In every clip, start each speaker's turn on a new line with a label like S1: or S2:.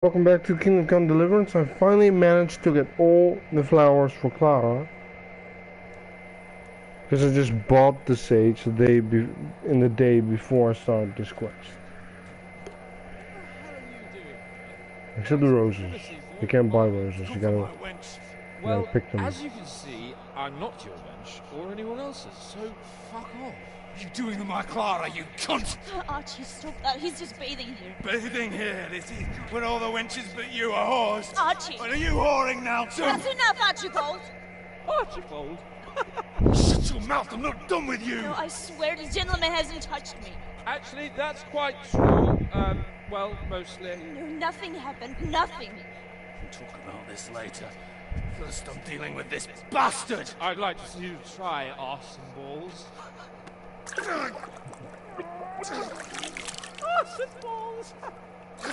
S1: Welcome back to Kingdom Come Deliverance. I finally managed to get all the flowers for Clara. Because I just bought the sage in the day before I started this quest. Except the roses. You can't buy roses, you gotta pick them.
S2: As you can see, I'm not your wench or anyone else's, so fuck off.
S3: What are you doing with my Clara, you cunt?
S4: Archie, stop that. He's just bathing here.
S3: Bathing here, this is when all the wenches but you are whores.
S4: Archie!
S3: But are you whoring now too?
S4: That's enough, Archibald!
S2: Archibald?
S3: Shut your mouth, I'm not done with you!
S4: No, I swear this gentleman hasn't touched me.
S2: Actually, that's quite true. Well, mostly.
S4: No, nothing happened. Nothing.
S3: We'll talk about this later. First I'm dealing with this bastard!
S2: I'd like to see you try arse and balls. Arse and balls!
S4: For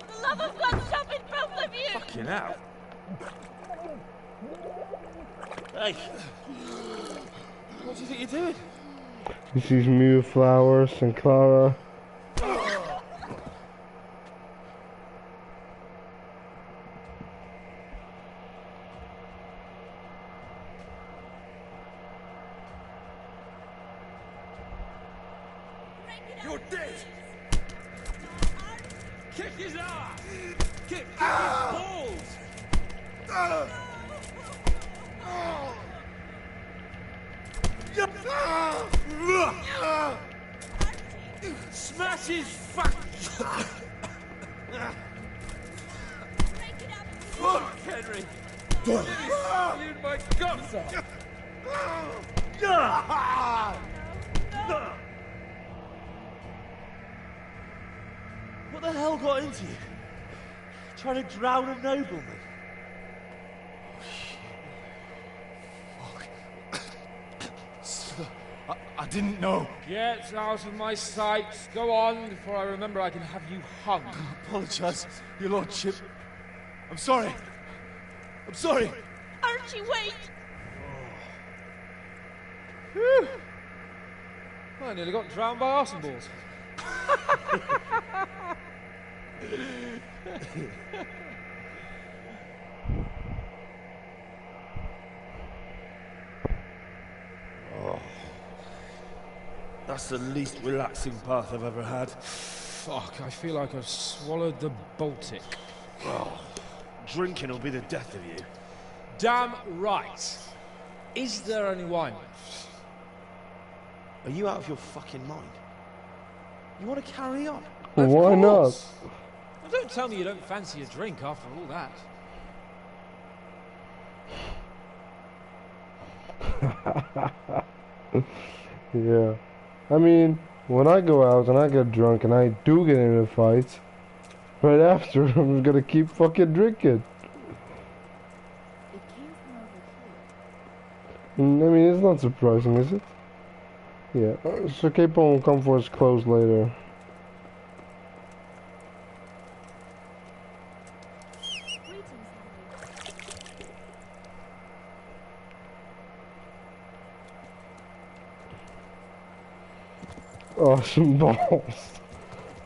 S4: the love of God, stop it, both of you!
S2: Fucking hell. Hey. What do you think you're doing?
S1: He sees me with flowers and Clara.
S3: You're dead!
S2: Kick his ass! Kick his balls! Smash his fuck! Fuck, Henry! Spewed my guts out!
S5: What the hell got into you? Trying to drown a nobleman?
S3: I didn't know.
S2: Get out of my sight. Go on, before I remember I can have you hung.
S5: I apologise, your lordship. I'm sorry. I'm sorry.
S4: Archie, wait!
S2: Whew. I nearly got drowned by arse and balls.
S5: That's the least relaxing bath I've ever had.
S2: Fuck, I feel like I've swallowed the Baltic.
S5: Oh, drinking will be the death of you.
S2: Damn right. Is there any wine left?
S5: Are you out of your fucking mind? You want to carry on?
S1: Well,
S2: Of
S1: why not?
S2: course. Well, don't tell me you don't fancy a drink after all that.
S1: Yeah. I mean, when I go out and I get drunk and I do get into fights, right after I'm gonna keep fucking drinking. I mean, it's not surprising, is it? Yeah. So Capon will come for his clothes later. Awesome balls.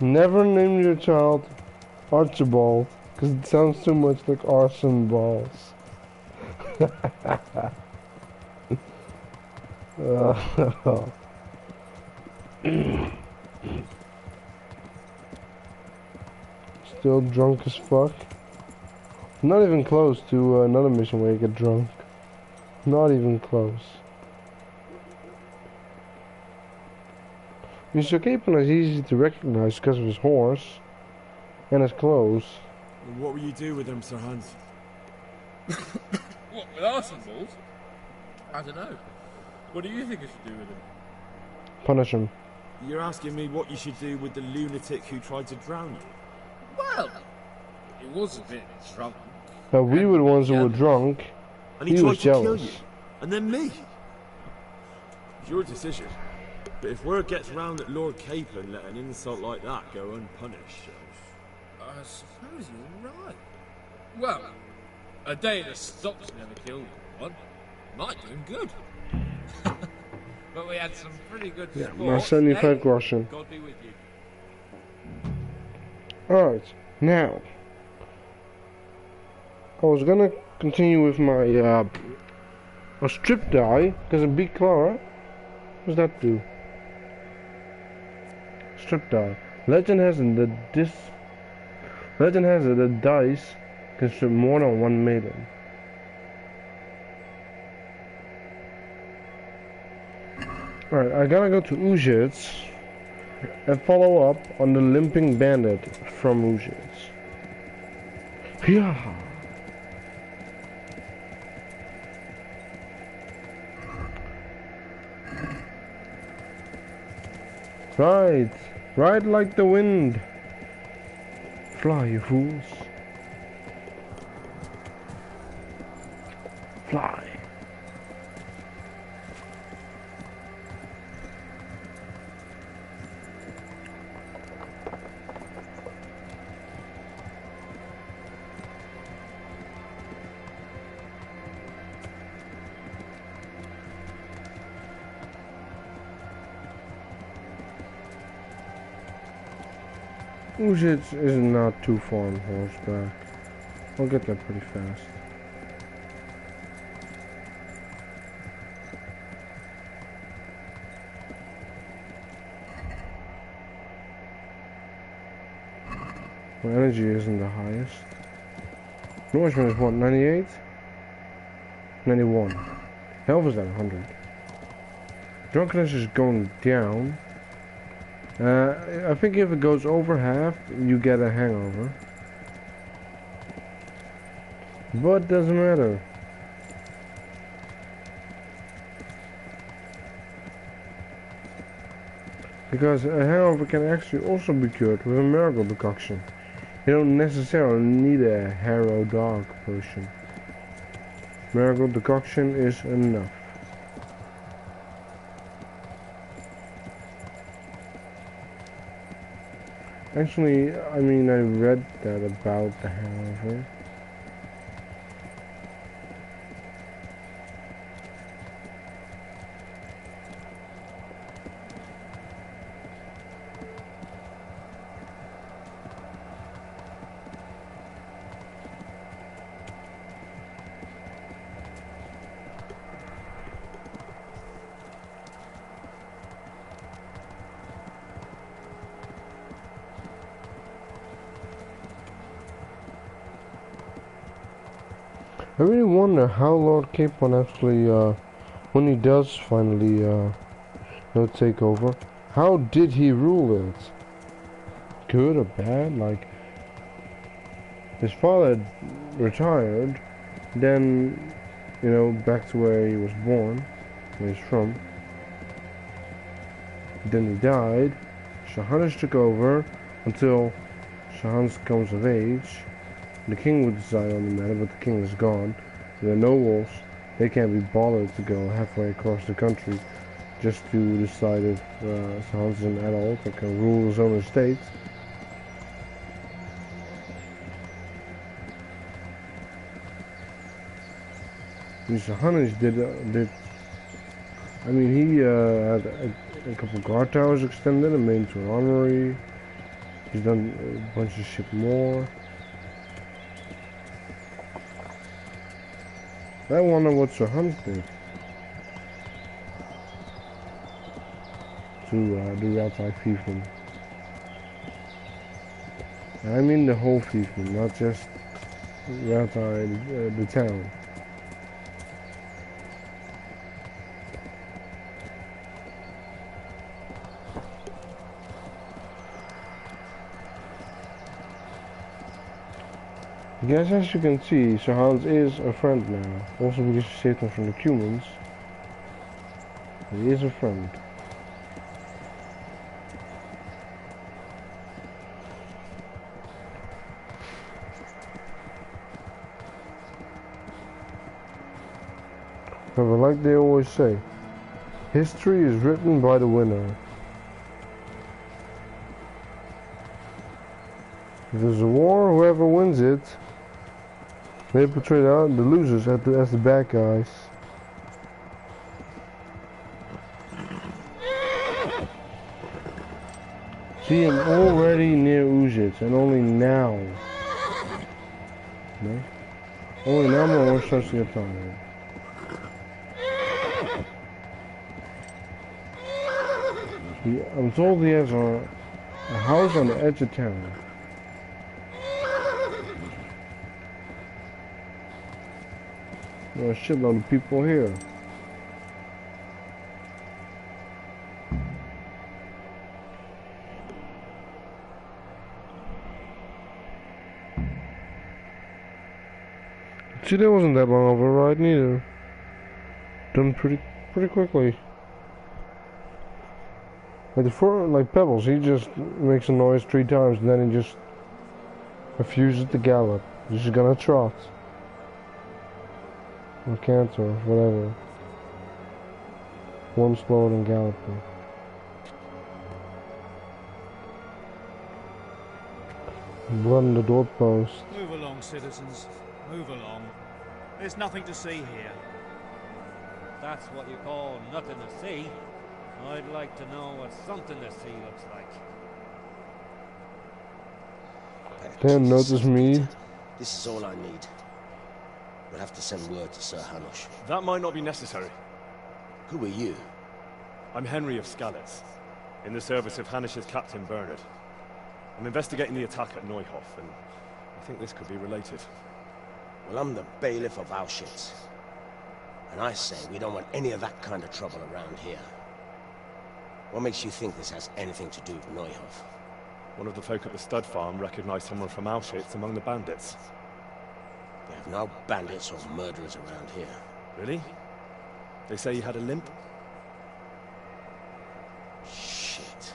S1: Never name your child Archibald, because it sounds too much like arson balls. Still drunk as fuck. Not even close to another mission where you get drunk. Not even close. Mr. Capon is easy to recognize because of his horse and his clothes.
S5: What will you do with them, Sir Hans?
S2: What, with arse and balls? I don't know. What do you think I should do with them?
S1: Punish him.
S5: You're asking me what you should do with the lunatic who tried to drown you?
S2: Well, he was a bit drunk.
S1: Now we were the ones who were drunk.
S5: And he
S1: He
S5: tried
S1: was
S5: to kill
S1: jealous.
S5: you. And then me. It's your decision. But if word gets round that Lord Capon let an insult like that go unpunished...
S2: I suppose you're right. Well, a day that stops never killed one might do him good. But we had some pretty good sport.
S1: My 75 groschen.
S2: God be with you.
S1: Alright, Now, I was gonna continue with my a strip die because a big Clara. What does that do? Strip die. Legend has it that the dice can strip more than one maiden. Alright, I gotta go to Ujits and follow up on the limping bandit from Ujits. Yeah. Ride like the wind. Fly, you fools. Fly. Ujits is not too far on horseback. I'll get there pretty fast. My energy isn't the highest. Nourishment is what, 98? 91. Health is at 100. Drunkenness is going down. I think if it goes over half, you get a hangover. But doesn't matter. Because a hangover can actually also be cured with a miracle decoction. You don't necessarily need a Harrow Dog potion. Miracle decoction is enough. Actually, I mean, I read that about the hangover. I really wonder how Lord Capon actually, when he does finally, take over, how did he rule it? Good or bad? Like, his father retired, then, back to where he was born, where he's from. Then he died. Shahanis took over until Shahanis comes of age. The king would decide on the matter, but the king is gone. The nobles, they can't be bothered to go halfway across the country just to decide if Shahan's is an adult that can rule his own estate. Shahanis did, I mean, he had a couple guard towers extended and made into an armory. He's done a bunch of shit more. I wonder what Sir Hans did to do outside fiefdom. I mean the whole fiefdom, not just outside the town. Yes, as you can see, Sir Hans is a friend now. Also because he saved him from the humans. He is a friend. However, like they always say, history is written by the winner. If there's a war, whoever wins it, they portray the losers as the bad guys. See, I'm already near Uzhitz, and only now. No? Only now my horse starts to get tired. I'm told he has a house on the edge of town. There's a shitload of people here. See, that wasn't that long of a ride neither. Done pretty quickly. Like Pebbles, he just makes a noise 3 times and then he just refuses to gallop. He's just gonna trot. Or canter, whatever. One slower than galloping. Blood on the doorpost.
S6: Move along, citizens. Move along. There's nothing to see here.
S7: That's what you call nothing to see. I'd like to know what something to see looks like.
S1: Damn, notice me.
S8: This is all I need. We'll have to send word to Sir Hanush.
S5: That might not be necessary.
S8: Who are you?
S5: I'm Henry of Skalitz, in the service of Hanush's Captain Bernard. I'm investigating the attack at Neuhof, and I think this could be related.
S8: Well, I'm the bailiff of Auschwitz. And I say we don't want any of that kind of trouble around here. What makes you think this has anything to do with Neuhof?
S5: One of the folk at the stud farm recognized someone from Auschwitz among the bandits.
S8: We have no bandits or murderers around here.
S5: Really? They say he had a limp?
S8: Shit.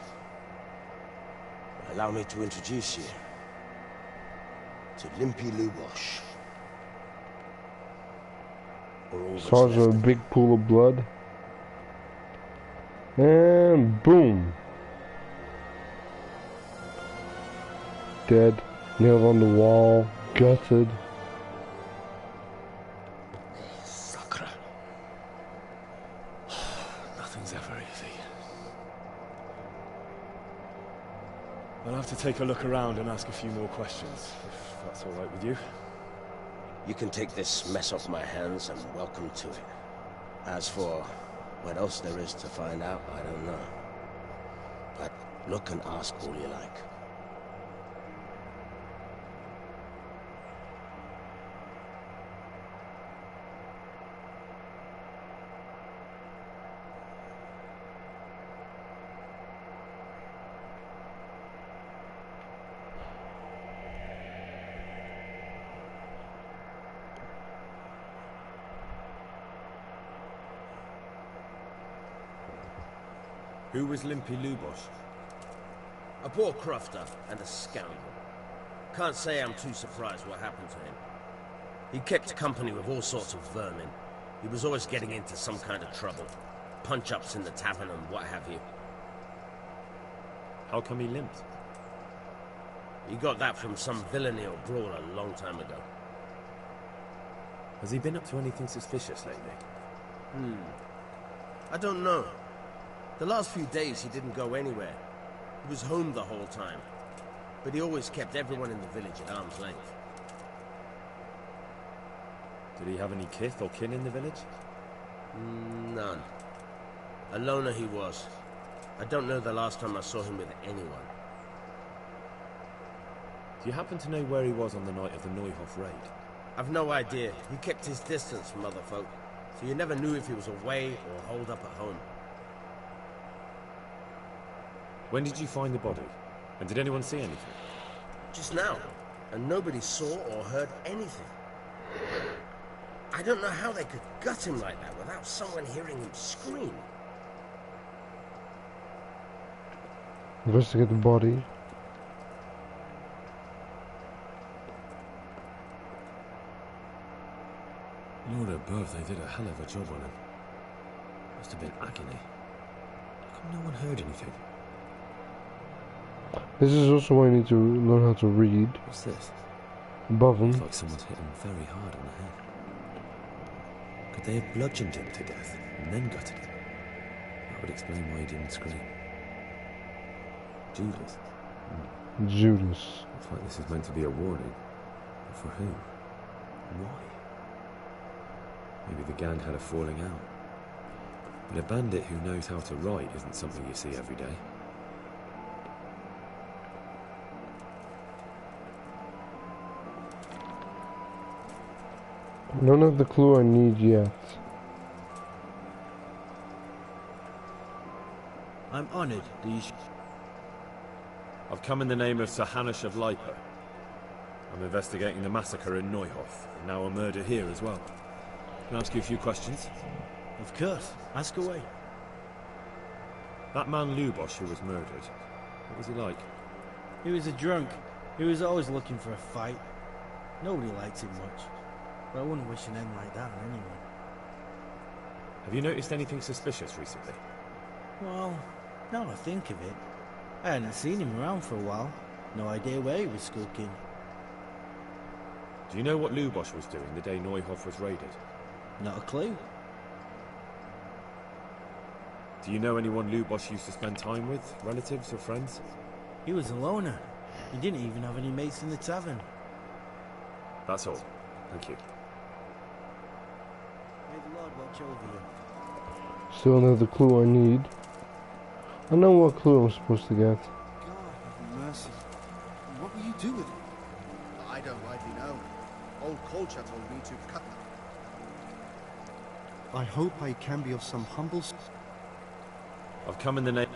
S8: Allow me to introduce you to Limpy Lubosh.
S1: Saw a big pool of blood. And boom. Dead. Nailed on the wall. Gutted.
S5: Sakra. Nothing's ever easy. I'll have to take a look around and ask a few more questions, if that's all right with you.
S8: You can take this mess off my hands and welcome to it. As for what else there is to find out, I don't know. But look and ask all you like.
S5: Who was Limpy Lubosh?
S8: A poor crofter and a scoundrel. Can't say I'm too surprised what happened to him. He kept company with all sorts of vermin. He was always getting into some kind of trouble. Punch-ups in the tavern and what have you.
S5: How come he limped?
S8: He got that from some villainy or brawl a long time ago.
S5: Has he been up to anything suspicious lately?
S8: I don't know. The last few days he didn't go anywhere. He was home the whole time. But he always kept everyone in the village at arm's length.
S5: Did he have any kith or kin in the village?
S8: None. A loner he was. I don't know the last time I saw him with anyone.
S5: Do you happen to know where he was on the night of the Neuhof raid?
S8: I've no idea. He kept his distance from other folk, so you never knew if he was away or holed up at home.
S5: When did you find the body? And did anyone see anything?
S8: Just now. And nobody saw or heard anything. I don't know how they could gut him like that without someone hearing him scream.
S1: Investigate the body.
S5: Lord above, they did a hell of a job on him. Must have been agony. How come no one heard anything?
S1: This is also why you need to learn how to read.
S5: What's this?
S1: Above him.
S5: Looks like someone's hit him very hard on the head. Could they have bludgeoned him to death and then gutted him? That would explain why he didn't scream. Judas.
S1: Judas.
S5: Looks like this is meant to be a warning. But for who? Why? Maybe the gang had a falling out. But a bandit who knows how to write isn't something you see every day.
S1: None of the clue I need yet.
S9: I'm honored that you...
S5: I've come in the name of Sir Hanush of Lipa. I'm investigating the massacre in Neuhof, and now a murder here as well. Can I ask you a few questions?
S9: Of course. Ask away.
S5: That man Lubosh who was murdered, what was he like?
S9: He was a drunk. He was always looking for a fight. Nobody liked him much. But I wouldn't wish an end like that on anyone.
S5: Have you noticed anything suspicious recently?
S9: Well, now I think of it, I hadn't seen him around for a while. No idea where he was skulking.
S5: Do you know what Lubosh was doing the day Neuhof was raided?
S9: Not a clue.
S5: Do you know anyone Lubosh used to spend time with? Relatives or friends?
S9: He was a loner. He didn't even have any mates in the tavern.
S5: That's all. Thank you.
S9: May the Lord watch over you.
S1: Still another clue I need. I know what clue I'm supposed to get.
S10: God have mercy. What will you do with it? I don't rightly know. Old culture told me to cut them. I hope I can be of some humble...
S5: I've come in the name...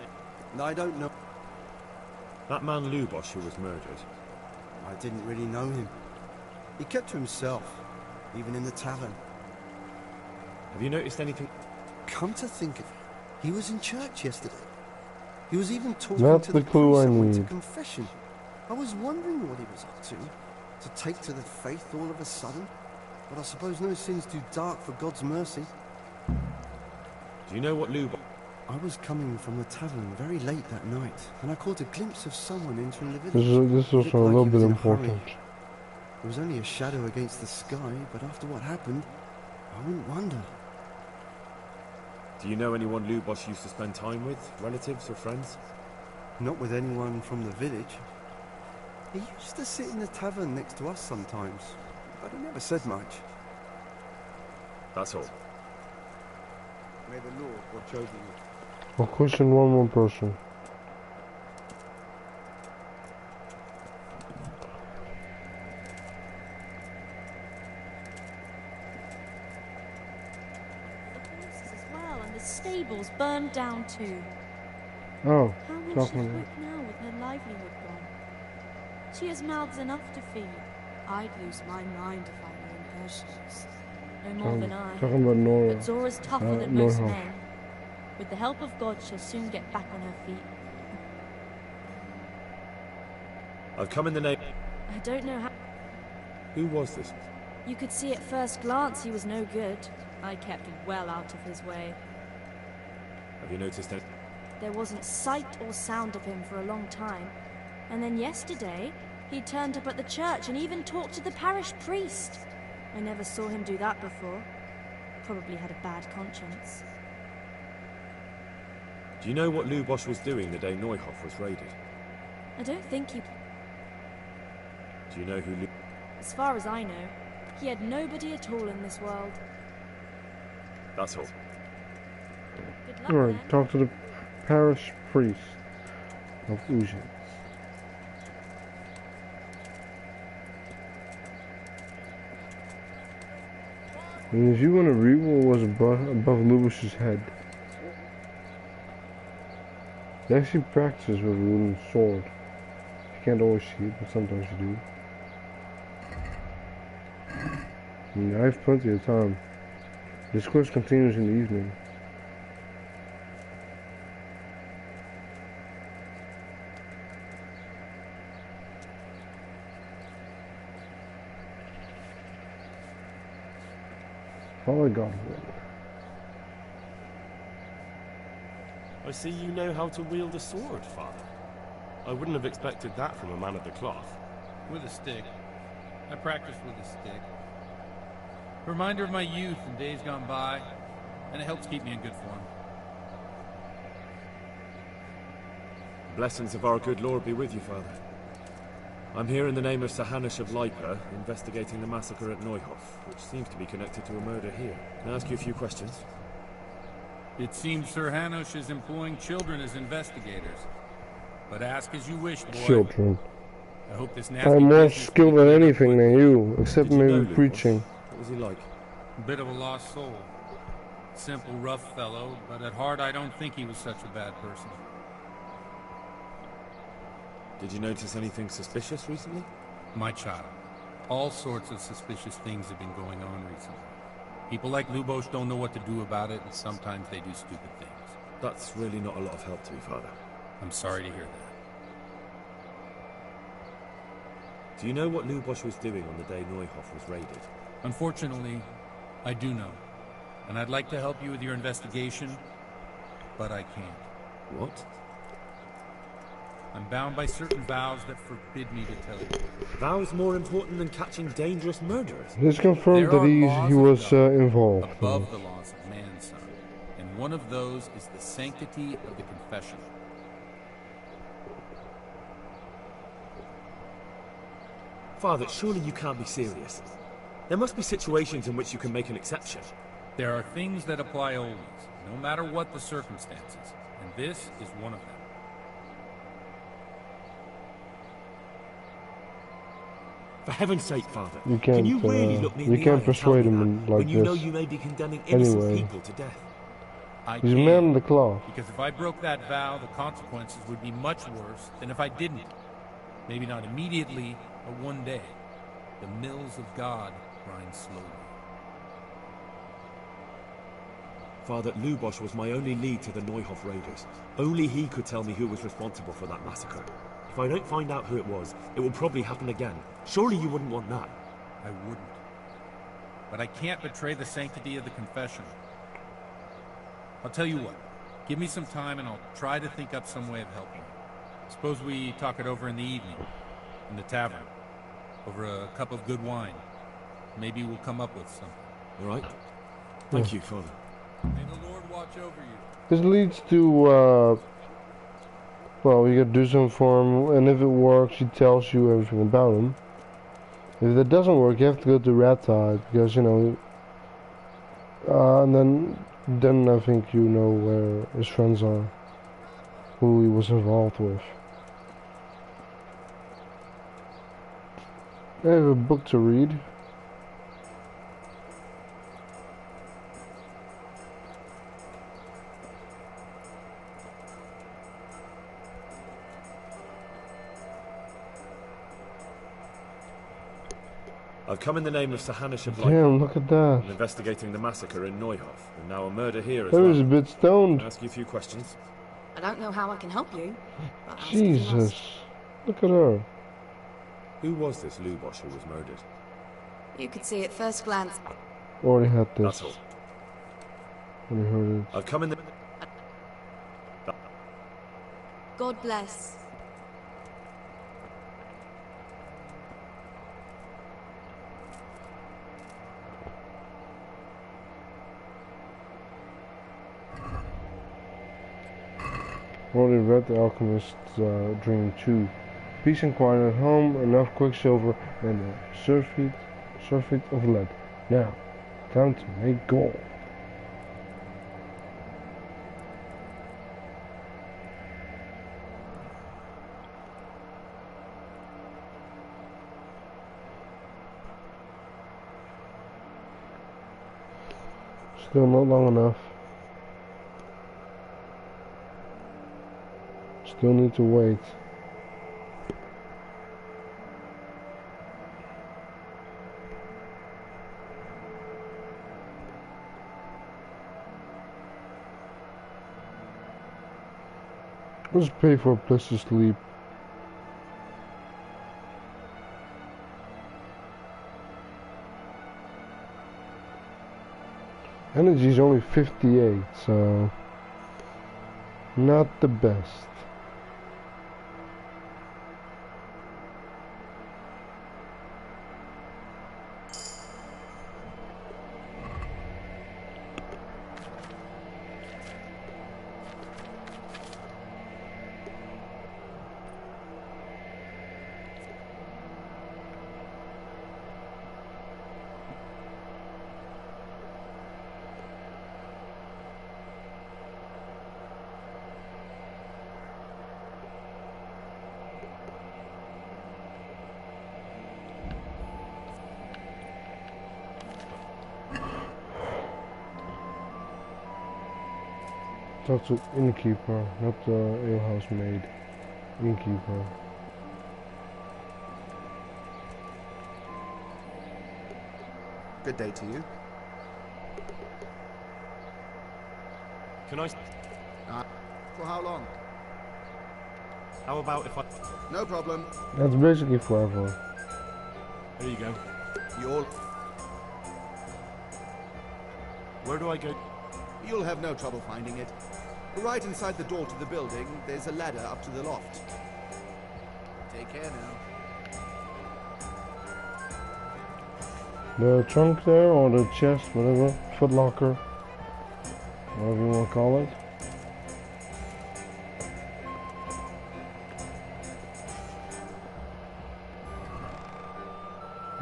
S10: I don't know.
S5: That man Lubosh who was murdered.
S10: I didn't really know him. He kept to himself, even in the tavern.
S5: Have you noticed anything?
S10: Come to think of it, he was in church yesterday. He was even talking
S1: That's
S10: to
S1: the
S10: the
S1: clue
S10: priest
S1: I
S10: that went to
S1: need.
S10: confession. I was wondering what he was up to take to the faith all of a sudden. But I suppose no sin's too dark for God's mercy.
S5: Do you know what Lubosh...
S10: I was coming from the tavern very late that night, and I caught a glimpse of someone entering the village.
S1: This is
S10: Looked
S1: also a
S10: like
S1: little
S10: he
S1: bit
S10: was in a
S1: important.
S10: hurry. It was only a shadow against the sky, but after what happened, I wouldn't wonder.
S5: Do you know anyone Lubosh used to spend time with? Relatives or friends?
S10: Not with anyone from the village. He used to sit in the tavern next to us sometimes, but he never said much.
S5: That's all.
S10: May the Lord watch over you.
S1: I'll question one more person.
S11: Stables burned down too.
S1: Oh,
S11: how will she
S1: talking
S11: cope now with her livelihood gone? She has mouths enough to feed. I'd lose my mind if I were in her shoes. No more than I.
S1: Talking about Nora.
S11: But Zora's tougher than most
S1: Neuhof.
S11: men. With the help of God, she'll soon get back on her feet.
S5: I've come in the name...
S11: I don't know how...
S5: Who was this?
S11: You could see at first glance he was no good. I kept well out of his way.
S5: Have you noticed any...
S11: There wasn't sight or sound of him for a long time. And then yesterday, he turned up at the church and even talked to the parish priest. I never saw him do that before. Probably had a bad conscience.
S5: Do you know what Lubosh was doing the day Neuhof was raided?
S11: I don't think he...
S5: Do you know who Lu...
S11: As far as I know, he had nobody at all in this world.
S5: That's all.
S11: Good luck,
S1: Alright,
S11: then.
S1: talk to the parish priest of Uji. And if you want to read what was above Lubosh's head, he actually practices with a wooden sword. You can't always see it, but sometimes you do. And I have plenty of time. This course continues in the evening. All I got was
S12: I see you know how to wield a sword, Father. I wouldn't have expected that from a man of the cloth.
S13: With a stick. I practice with a stick. Reminder of my youth and days gone by, and it helps keep me in good form.
S5: Blessings of our good Lord be with you, Father. I'm here in the name of Sir Hanush of Leipa, investigating the massacre at Neuhof, which seems to be connected to a murder here. Can I ask you a few questions?
S13: It seems Sir Hanush is employing children as investigators. But ask as you wish, boy.
S1: Children.
S13: I hope this nasty
S1: I'm more
S13: business
S1: skilled
S13: will
S1: at
S13: be cleared up
S1: anything than
S13: quickly.
S1: you, except
S5: Did you
S1: maybe
S5: know Luke
S1: preaching.
S5: What was he like?
S13: A bit of a lost soul. Simple, rough fellow, but at heart I don't think he was such a bad person.
S5: Did you notice anything suspicious recently?
S13: My child, all sorts of suspicious things have been going on recently. People like Lubosh don't know what to do about it, and sometimes they do stupid things.
S5: That's really not a lot of help to me, Father.
S13: I'm sorry to hear that.
S5: Do you know what Lubosh was doing on the day Neuhof was raided?
S13: Unfortunately, I do know. And I'd like to help you with your investigation, but I can't.
S5: What?
S13: I'm bound by certain vows that forbid me to tell you.
S5: Vows more important than catching dangerous murderers?
S1: It's confirmed
S13: There
S1: that
S13: are
S1: he
S13: laws
S1: was
S13: of God
S1: involved.
S13: above the laws of man, son. And one of those is the sanctity of the confession.
S5: Father, surely you can't be serious. There must be situations in which you can make an exception.
S13: There are things that apply always, no matter what the circumstances. And this is one of them.
S5: For heaven's sake, Father,
S1: You can't,
S5: can you really look me in
S1: you
S5: the
S1: can't
S5: eye and tell
S1: persuade
S5: me
S1: him
S5: that
S1: like
S5: when you know
S1: this.
S5: you may be condemning innocent
S1: Anyway.
S5: people to death?
S13: I
S1: He's a
S13: can't,
S1: man of the cloth.
S13: because if I broke that vow, the consequences would be much worse than if I didn't. Maybe not immediately, but one day. The mills of God grind slowly.
S5: Father, Lubosh was my only lead to the Neuhof raiders. Only he could tell me who was responsible for that massacre. If I don't find out who it was, it will probably happen again. Surely you wouldn't want that.
S13: I wouldn't. But I can't betray the sanctity of the confession. I'll tell you what. Give me some time and I'll try to think up some way of helping you. Suppose we talk it over in the evening. In the tavern. Over a cup of good wine. Maybe we'll come up with something.
S5: All right. Thank you, Father.
S13: May the Lord watch over you.
S1: This leads to, well, you gotta do something for him, and if it works, he tells you everything about him. If that doesn't work, you have to go to Rattide, because, you know, and then I think you know where his friends are, who he was involved with. I have a book to read.
S5: I've come in the name of Sir Hanush of Leipa.
S1: Damn, look at that.
S5: I'm investigating the massacre in Neuhof, and now a murder here as
S1: That
S5: well.
S1: was a bit stoned.
S5: Can I ask you a few questions?
S14: I don't know how I can help you, but ask if you must.
S1: Jesus. Look at her.
S5: Who was this Lubosh who was murdered?
S14: You could see at first glance.
S1: Already had this.
S5: That's all.
S1: Already heard it.
S5: I've come in the...
S14: God bless.
S1: Already read The Alchemist's Dream 2. Peace and quiet at home, enough quicksilver, and a surfeit of lead. Now, time to make gold. Still not long enough. Still need to wait. Let's pay for a place to sleep. Energy is only 58, so not the best. Talk to innkeeper, not the alehouse maid. Innkeeper.
S15: Good day to you.
S12: Can I...
S15: For how long?
S12: How about if I...
S15: No problem.
S1: That's basically forever.
S12: There you go.
S15: You'll...
S12: Where do I go?
S15: You'll have no trouble finding it. Right inside the door to the building, there's a ladder up to the loft. Take care now.
S1: The trunk there, or the chest, whatever, footlocker, whatever you want to call it.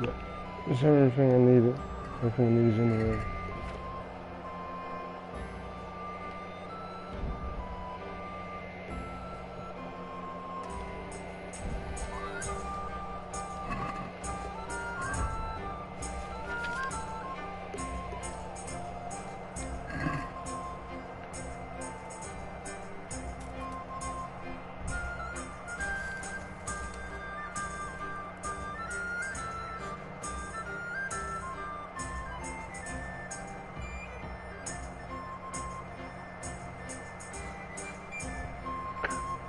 S1: Yeah, it's everything I needed. Everything I need is in there.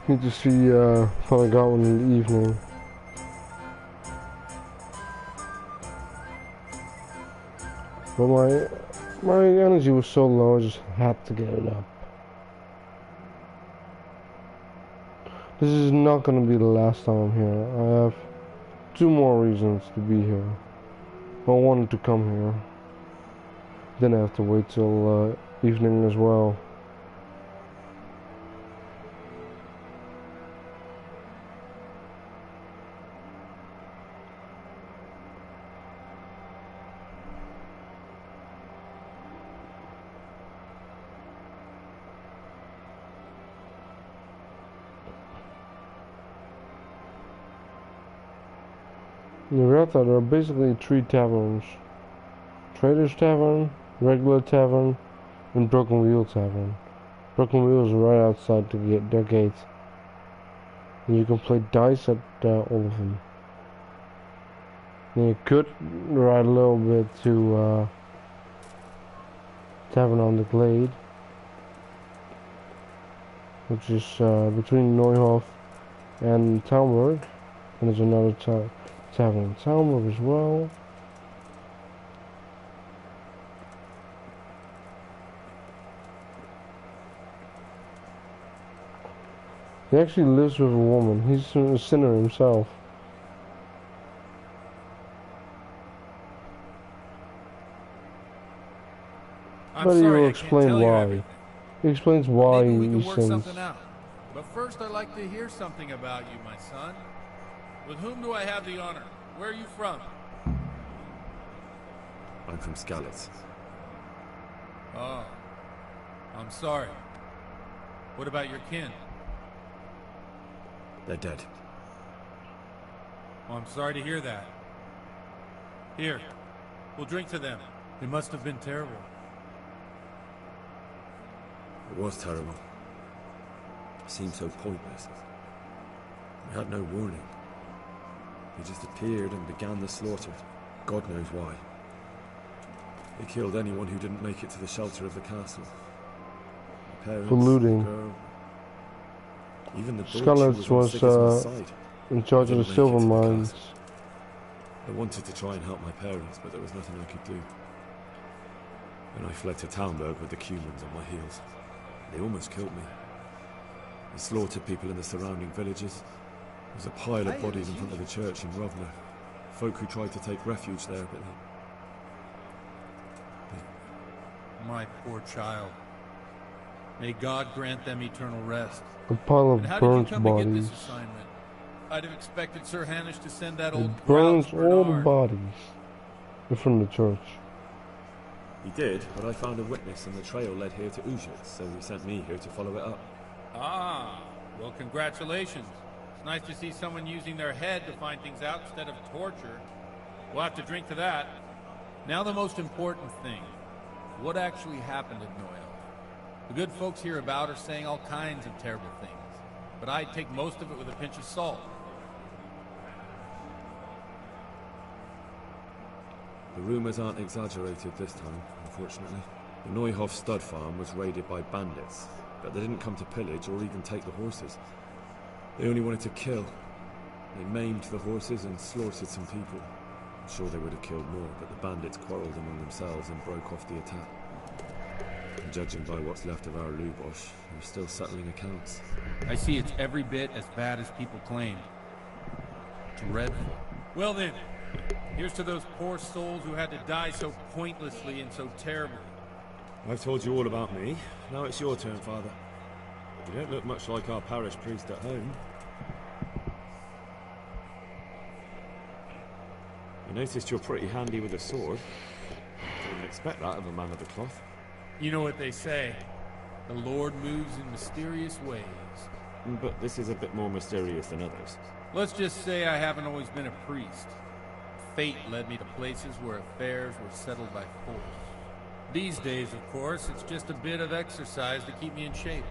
S1: Need to see what I got one in the evening. But my energy was so low, I just had to get it up. This is not gonna be the last time I'm here. I have 2 more reasons to be here. I wanted to come here. Then I have to wait till evening as well. In Rata, there are basically 3 taverns. Trader's Tavern, Regular Tavern, and Broken Wheel Tavern. Broken Wheel is right outside their gate. And you can play dice at all of them. And you could ride a little bit to Tavern on the Glade, which is between Neuhof and Talmberg. And there's another tavern in Talmberg as well. He actually lives with a woman. He's a sinner himself. But he will explain why. He explains why
S13: Maybe we can
S1: he
S13: work
S1: sins.
S13: something out. But first, I'd like to hear something about you, my son. With whom do I have the honor? Where are you from?
S5: I'm from Skalitz.
S13: Oh, I'm sorry. What about your kin?
S5: They're dead.
S13: Oh, I'm sorry to hear that. Here, we'll drink to them. It must have been terrible.
S5: It was terrible. It seemed so pointless. We had no warning. They just appeared and began the slaughter. God knows why. They killed anyone who didn't make it to the shelter of the castle. The parents,
S1: For looting.
S5: the girl, even the
S1: Skalitz was in charge of the silver mines.
S5: I wanted to try and help my parents, but there was nothing I could do. When I fled to Talmberg with the Cumans on my heels, they almost killed me. They slaughtered people in the surrounding villages. There was a pile of bodies in front of the church in Rovno. Folk who tried to take refuge there, but
S13: My poor child. May God grant them eternal rest.
S1: A pile of
S13: And how
S1: burnt
S13: did you come to get
S1: bodies.
S13: this assignment? I'd have expected Sir Hanish to send that
S1: It
S13: old
S1: burns
S13: grouse
S1: all the
S13: Bernard.
S1: bodies in front of the church.
S5: he did, but I found a witness and the trail led here to Ujit, so he sent me here to follow it up.
S13: Ah, well, congratulations. It's nice to see someone using their head to find things out instead of torture. We'll have to drink to that. Now the most important thing. What actually happened at Noel? The good folks hereabout are saying all kinds of terrible things, but I'd take most of it with a pinch of salt.
S5: The rumours aren't exaggerated this time, unfortunately. The Neuhoff stud farm was raided by bandits, but they didn't come to pillage or even take the horses. They only wanted to kill. They maimed the horses and slaughtered some people. I'm sure they would have killed more, but the bandits quarrelled among themselves and broke off the attack. And judging by what's left of our Lubosh, they're still settling accounts.
S13: I see it's every bit as bad as people claimed. Dreadful. Well then, here's to those poor souls who had to die so pointlessly and so terribly.
S5: I've told you all about me. Now it's your turn, Father. You don't look much like our parish priest at home. I noticed you're pretty handy with a sword. Didn't expect that of a man of the cloth.
S13: You know what they say. The Lord moves in mysterious ways.
S5: But this is a bit more mysterious than others.
S13: Let's just say I haven't always been a priest. Fate led me to places where affairs were settled by force. These days, of course, it's just a bit of exercise to keep me in shape.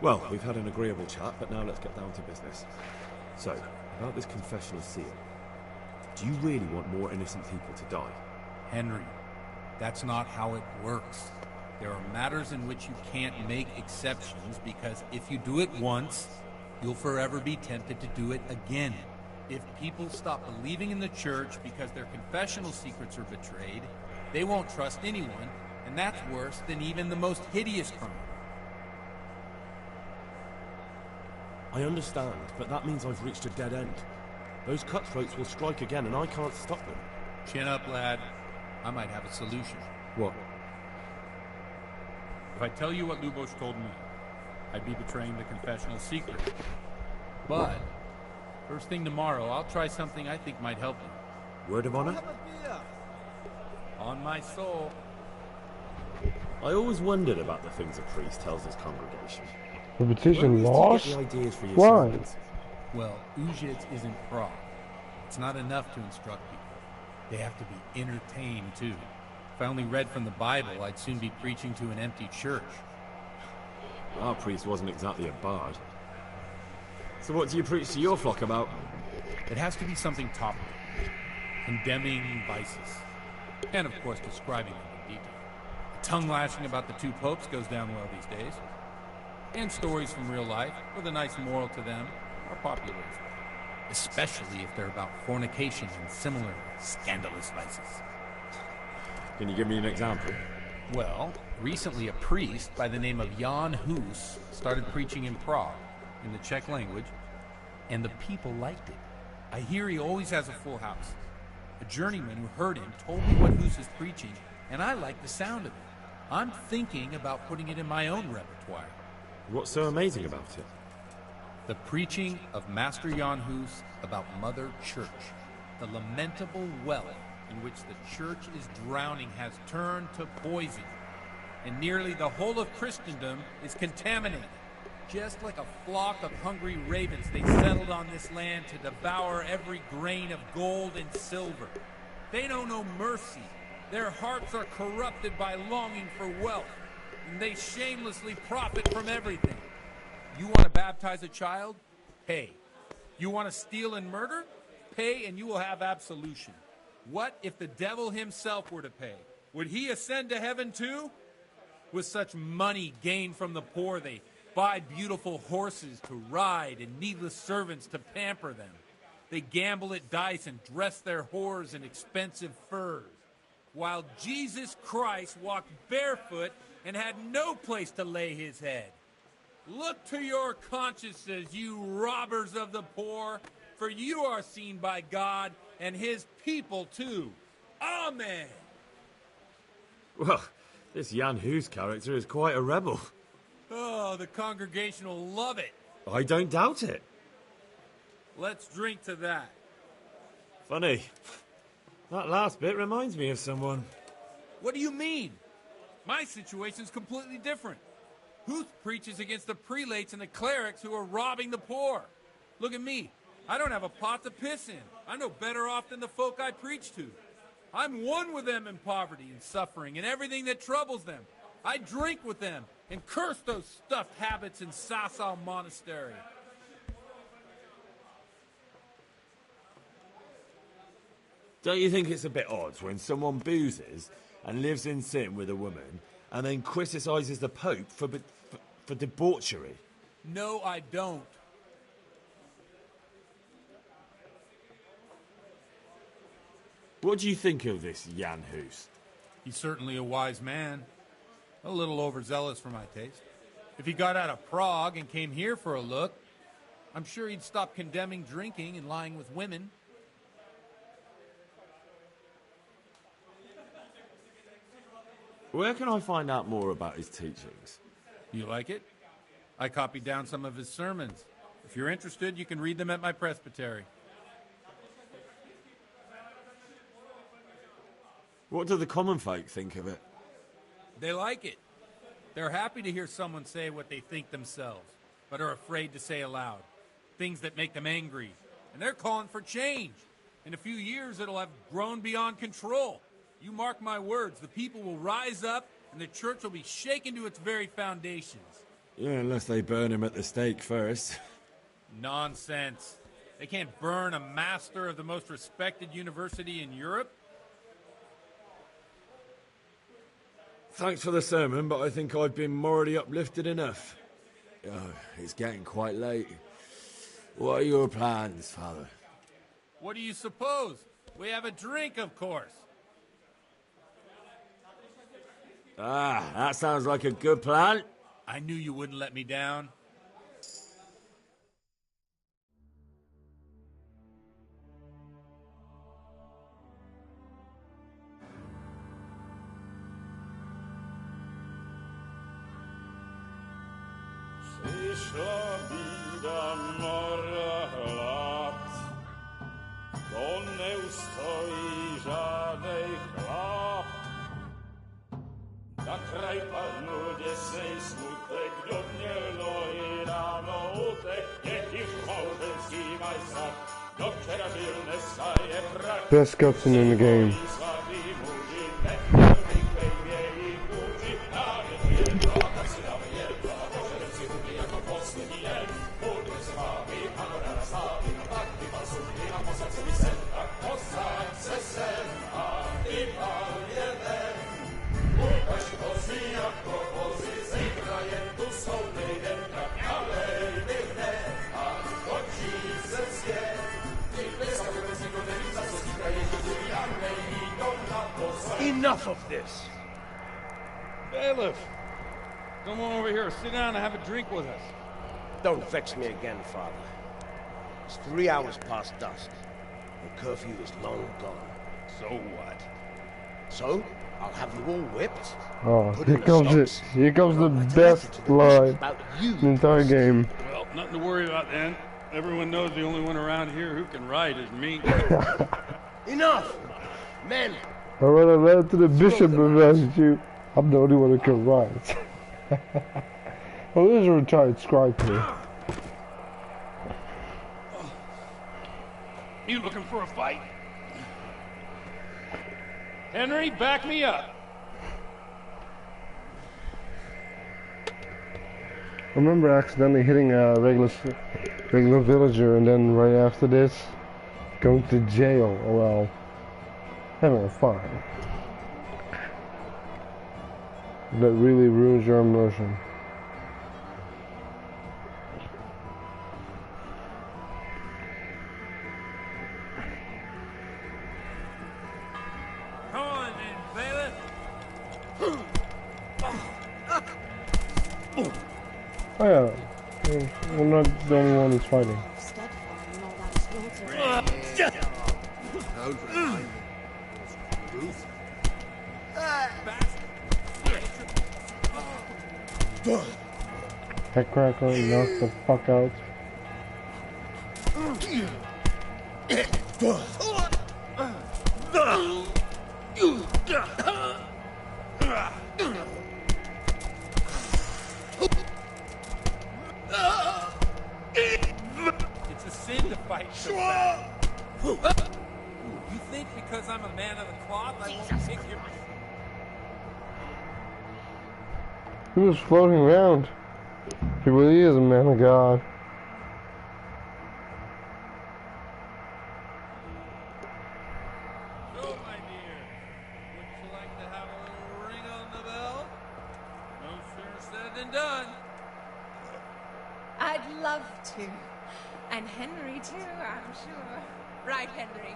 S5: Well, we've had an agreeable chat, but now let's get down to business. So, about this confessional seal. Do you really want more innocent people to die?
S13: Henry, that's not how it works. There are matters in which you can't make exceptions, because if you do it once, you'll forever be tempted to do it again. If people stop believing in the church because their confessional secrets are betrayed, they won't trust anyone, and that's worse than even the most hideous crime.
S12: I understand, but that means I've reached a dead end. Those cutthroats will strike again, and I can't stop them.
S13: Chin up, lad. I might have a solution.
S5: What?
S13: If I tell you what Lubosh told me, I'd be betraying the confessional secret. But first thing tomorrow, I'll try something I think might help you.
S5: Word of honor?
S13: On my soul.
S5: I always wondered about the things a priest tells his congregation.
S1: Reputation lost? Why?
S13: Well, Uzhitz isn't Prague. It's not enough to instruct people. They have to be entertained, too. If I only read from the Bible, I'd soon be preaching to an empty church.
S5: Our priest wasn't exactly a bard. So what do you preach to your flock about?
S13: It has to be something topical. Condemning vices. And, of course, describing them in detail. Tongue-lashing about the two popes goes down well these days. And stories from real life, with a nice moral to them, are popular as well. Especially if they're about fornication and similar scandalous vices.
S5: Can you give me an example?
S13: Well, recently a priest by the name of Jan Hus started preaching in Prague, in the Czech language, and the people liked it. I hear he always has a full house. A journeyman who heard him told me what Hus is preaching, and I like the sound of it. I'm thinking about putting it in my own repertoire.
S5: What's so amazing about it?
S13: The preaching of Master Jan Hus about Mother Church. The lamentable well in which the church is drowning has turned to poison, and nearly the whole of Christendom is contaminated. Just like a flock of hungry ravens, they settled on this land to devour every grain of gold and silver. They know no mercy. Their hearts are corrupted by longing for wealth, and they shamelessly profit from everything. You want to baptize a child? Pay. You want to steal and murder? Pay and you will have absolution. What if the devil himself were to pay? Would he ascend to heaven too? With such money gained from the poor, they buy beautiful horses to ride and needless servants to pamper them. They gamble at dice and dress their whores in expensive furs. While Jesus Christ walked barefoot and had no place to lay his head. Look to your consciences, you robbers of the poor, for you are seen by God and his people too. Amen.
S5: Well, this Jan Hus character is quite a rebel.
S13: Oh, the congregation will love it.
S5: I don't doubt it.
S13: Let's drink to that.
S5: Funny. That last bit reminds me of someone.
S13: What do you mean? My situation's completely different. Huth preaches against the prelates and the clerics who are robbing the poor. Look at me. I don't have a pot to piss in. I'm no better off than the folk I preach to. I'm one with them in poverty and suffering and everything that troubles them. I drink with them and curse those stuffed habits in Sasau Monastery.
S5: Don't you think it's a bit odd when someone boozes and lives in sin with a woman and then criticises the Pope for debauchery?
S13: No, I don't.
S5: What do you think of this Jan Hus?
S13: He's certainly a wise man. A little overzealous for my taste. If he got out of Prague and came here for a look, I'm sure he'd stop condemning drinking and lying with women.
S5: Where can I find out more about his teachings?
S13: You like it? I copied down some of his sermons. If you're interested, you can read them at my presbytery.
S5: What do the common folk think of it?
S13: They like it. They're happy to hear someone say what they think themselves, but are afraid to say aloud. Things that make them angry. And they're calling for change. In a few years, it'll have grown beyond control. You mark my words, the people will rise up, and the church will be shaken to its very foundations.
S5: Yeah, unless they burn him at the stake first.
S13: Nonsense. They can't burn a master of the most respected university in Europe.
S5: Thanks for the sermon, but I think I've been morally uplifted enough. Oh, it's getting quite late. What are your plans, Father?
S13: What do you suppose? We have a drink, of course.
S5: Ah, that sounds like a good plan.
S13: I knew you wouldn't let me down.
S16: Przyszła bida mora lat, to nie ustoi żadnej chlap. Na kraj padną dziesięć smutek, dobnielo i rano utek, niech już małżeński majsat, do wczera żylne staje prak.
S1: Best cutscene in the game.
S8: Enough of this!
S6: Bailiff! Come on over here, sit down and have a drink with us.
S8: Don't vex me again, Father. It's 3 hours past dusk. The curfew is long gone.
S6: So what?
S8: So, I'll have you all whipped.
S1: Oh, here comes it. Here comes the best line in the entire game.
S6: Well, nothing to worry about then. Everyone knows the only one around here who can ride is me.
S8: Enough! Men!
S1: I read a letter to the bishop of Massachusetts. I'm the only one who can write. Well, there's a retired scribe here.
S6: You looking for a fight? Henry, back me up.
S1: I remember accidentally hitting a regular villager, and then right after this, going to jail. Oh well, having a fun. That really ruins your immersion.
S13: Come on then, bailiff.
S1: Oh yeah, we're not the only one who's fighting. Head cracker, knock the fuck out.
S13: It's a sin to fight so bad.
S6: You think because I'm a man of the cloth, I won't take your...
S1: He was floating around. He really is a man of God.
S6: So, my dear, would you like to have a little ring on the bell? No sooner said than done.
S17: I'd love to. And Henry, too, I'm sure. Right, Henry?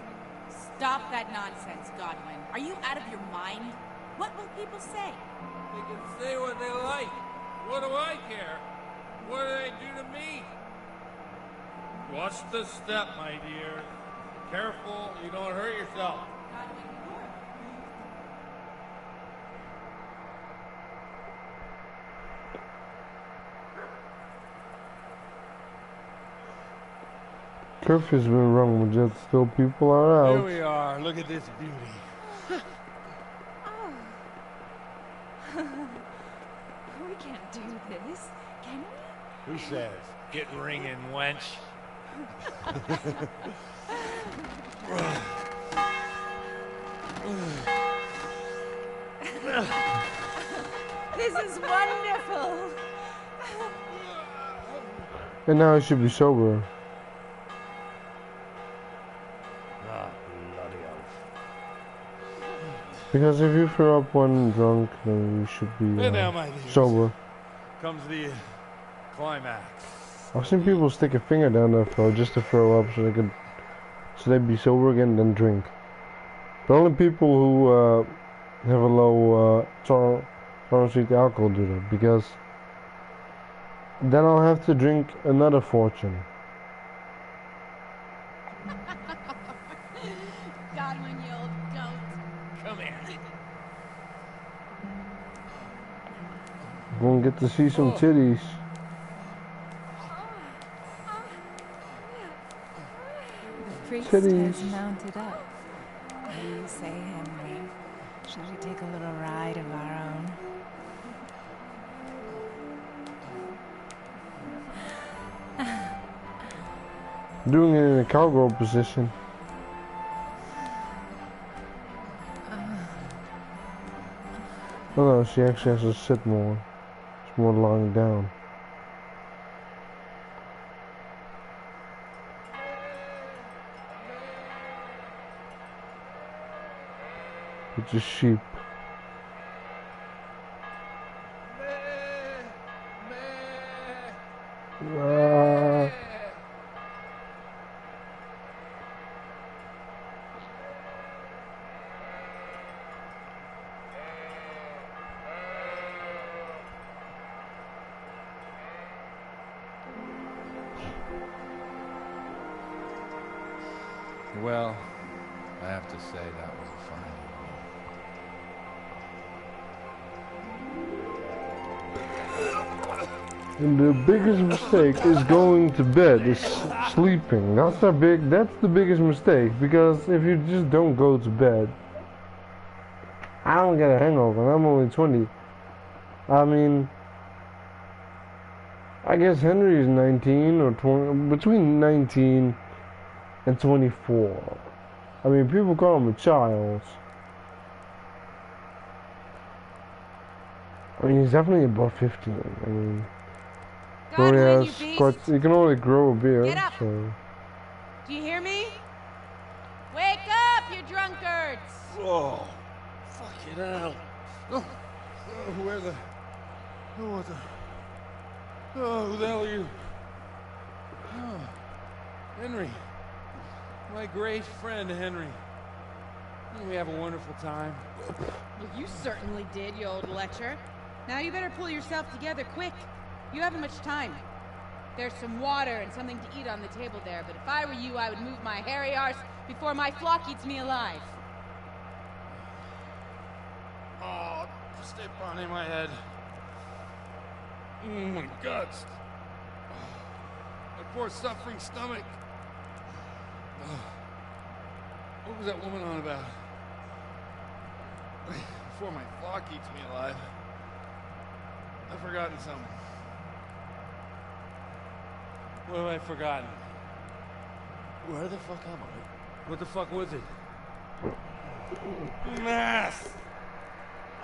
S14: Stop that nonsense, Godwin. Are you out of your mind? What will people say?
S6: They can say what they like. What do I care? What do they do to me? Watch the step, my dear. Careful, you don't hurt yourself.
S1: Curfew's been wrong, but yet still people are out.
S6: Here we are. Look at this beauty.
S17: We can't do this, can we?
S6: Who says? Get ringing, wench.
S17: This is wonderful.
S1: And now I should be sober. Because if you throw up when drunk, then you should be sober.
S6: Comes the climax.
S1: I've seen people stick a finger down their throat just to throw up so they'd be sober again, then drink. But only people who have a low tolerance to alcohol do that, because then I'll have to drink another fortune.
S14: Godwin, you old goat.
S6: Come here.
S1: Gonna get to see some titties.
S17: The priest
S1: Titties.
S17: has mounted up. What do you say, Henry? Shall we take a little ride of our own?
S1: Doing it in a cowgirl position. Oh no, she actually has to sit more. It's more lying down. It's a sheep.
S13: Well, I have to say that was a fine evening.
S1: And the biggest mistake is going to bed, is sleeping. That's the biggest mistake, because if you just don't go to bed, I don't get a hangover, and I'm only 20. I mean, I guess Henry is 19 or 20, between 19 and 24. I mean, people call him a child. I mean, he's definitely above 15. I mean,
S17: Godwin,
S1: he can only grow a beard,
S17: Get up.
S1: so.
S17: Do you hear me? Wake up, you drunkards!
S6: Oh, fucking hell. Oh, where the... Oh, what the... Oh, who the hell are you? Oh, Henry. My great friend, Henry. Didn't we have a wonderful time?
S18: Well, you certainly did, you old lecher. Now you better pull yourself together quick. You haven't much time. There's some water and something to eat on the table there, but if I were you, I would move my hairy arse before my flock eats me alive.
S6: Oh, stay on in my head. Oh, my guts. My poor suffering stomach. What was that woman on about? Before my flock eats me alive. I've forgotten something. What have I forgotten? Where the fuck am I? What the fuck was it? Mass!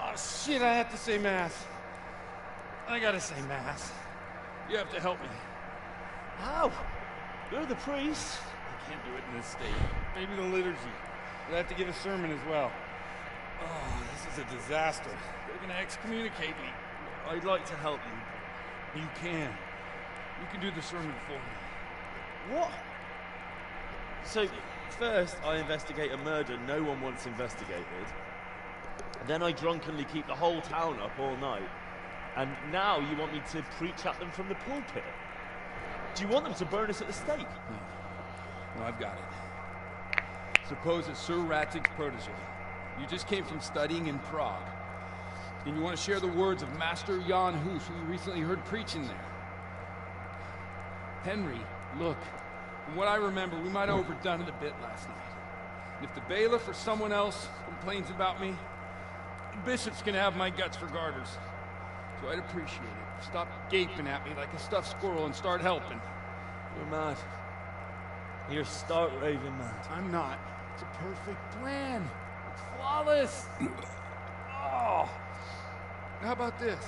S6: Oh shit, I have to say mass. I gotta say mass. You have to help me.
S3: How? You're the priest.
S6: I can't do it in this state. Maybe the liturgy. But I have to give a sermon as well. Oh, this is a disaster. They're gonna excommunicate me.
S3: I'd like to help you.
S6: You can. You can do the sermon for me.
S3: What? So, first I investigate a murder no one wants investigated. Then I drunkenly keep the whole town up all night. And now you want me to preach at them from the pulpit? Do you want them to burn us at the stake?
S6: No, I've got it. Suppose it's Sir Ratzig's protege. You just came from studying in Prague. And you want to share the words of Master Jan Hus, who you recently heard preaching there. Henry, look. From what I remember, we might have overdone it a bit last night. And if the bailiff or someone else complains about me, the bishop's gonna have my guts for garters. So I'd appreciate it. Stop gaping at me like a stuffed squirrel and start helping.
S3: You're mad. You're stark raving mad.
S6: I'm not. It's a perfect plan. It's flawless. Oh. How about this?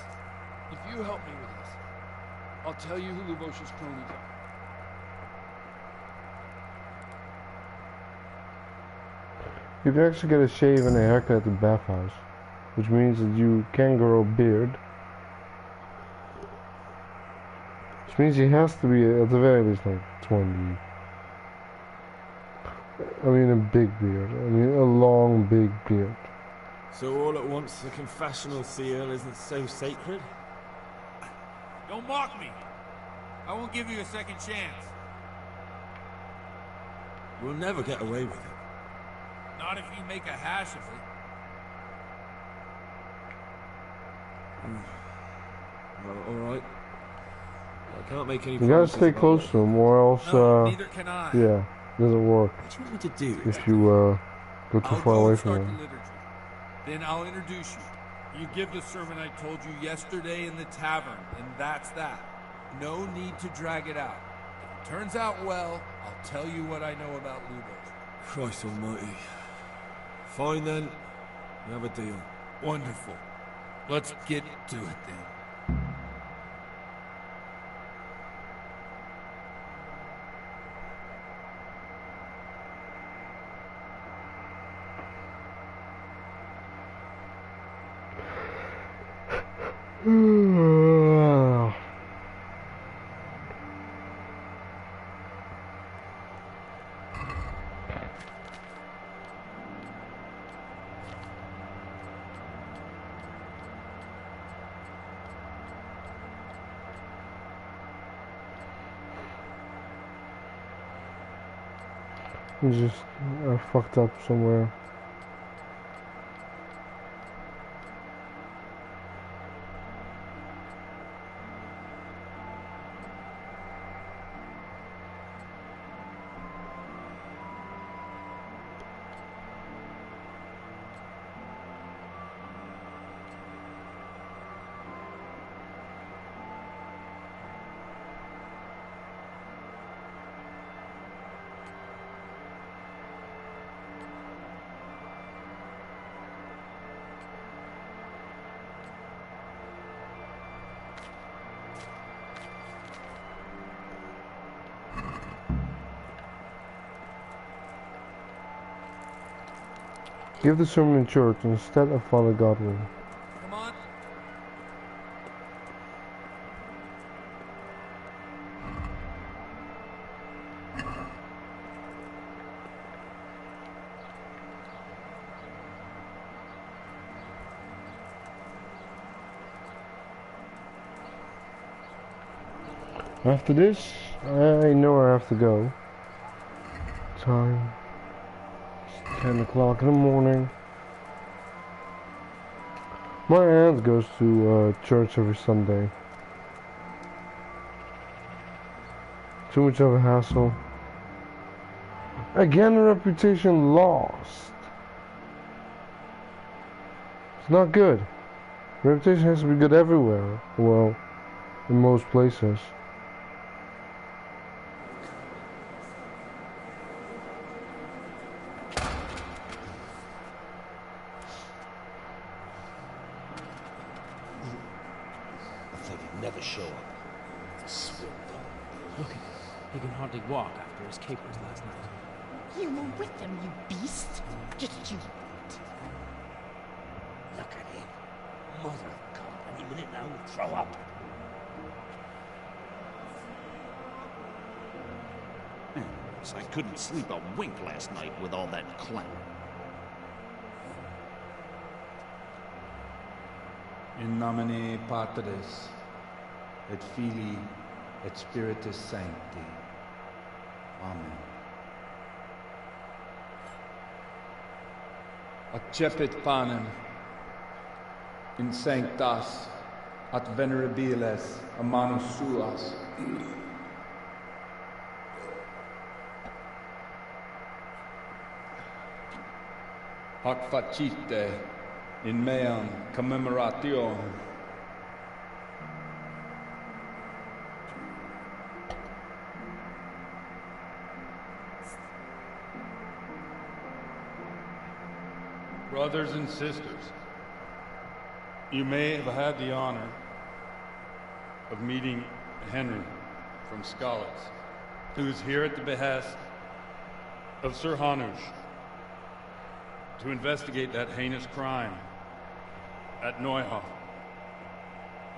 S6: If you help me with this, I'll tell you who Lubosha's cronies are.
S1: You can actually get a shave and a haircut at the bathhouse, which means that you can grow a beard. Which means he has to be at the very least like 20. I mean a big beard. I mean a long big beard.
S5: So all at once the confessional seal isn't so sacred?
S2: Don't mock me. I won't give you a second chance.
S5: We'll never get away with it.
S2: Not if you make a hash of it.
S5: Well, alright. I can't make any
S1: You gotta
S5: promises
S1: stay
S5: about
S1: close
S5: it.
S1: to him or else
S2: neither can I.
S1: yeah, doesn't work.
S5: What do you want me to do?
S1: If you go too
S2: I'll
S1: far
S2: go
S1: away
S2: and
S1: from
S2: start
S1: him.
S2: the liturgy. Then I'll introduce you. You give the sermon I told you yesterday in the tavern, and that's that. No need to drag it out. If it turns out well, I'll tell you what I know about Lubos.
S5: Christ almighty. Fine then. We have a deal.
S2: Wonderful. Let's get to it then.
S1: Just fucked up somewhere. Give the sermon in church instead of Father Godwin.
S2: Come on.
S1: After this, I know where I have to go. Time. 10 o'clock in the morning. My aunt goes to church every Sunday. Too much of a hassle. Again, a reputation lost. It's not good. Reputation has to be good everywhere. Well, in most places.
S8: never show up. The swindle.
S19: Look at him. He can hardly walk after his capers last night.
S20: You were with them, you beast. Just you wait.
S8: Look at him. Mother of God, any minute now he'll throw up.
S21: I couldn't sleep a wink last night with all that clown.
S6: In nomine Patris, et Filii, et Spiritus Sancti. Amen. Accepit panem in sanctas at venerabiles a manus suas. Hoc facite in meam commemoration. Brothers and sisters, you may have had the honor of meeting Henry from Scotland, who is here at the behest of Sir Hanush to investigate that heinous crime at Neuhof.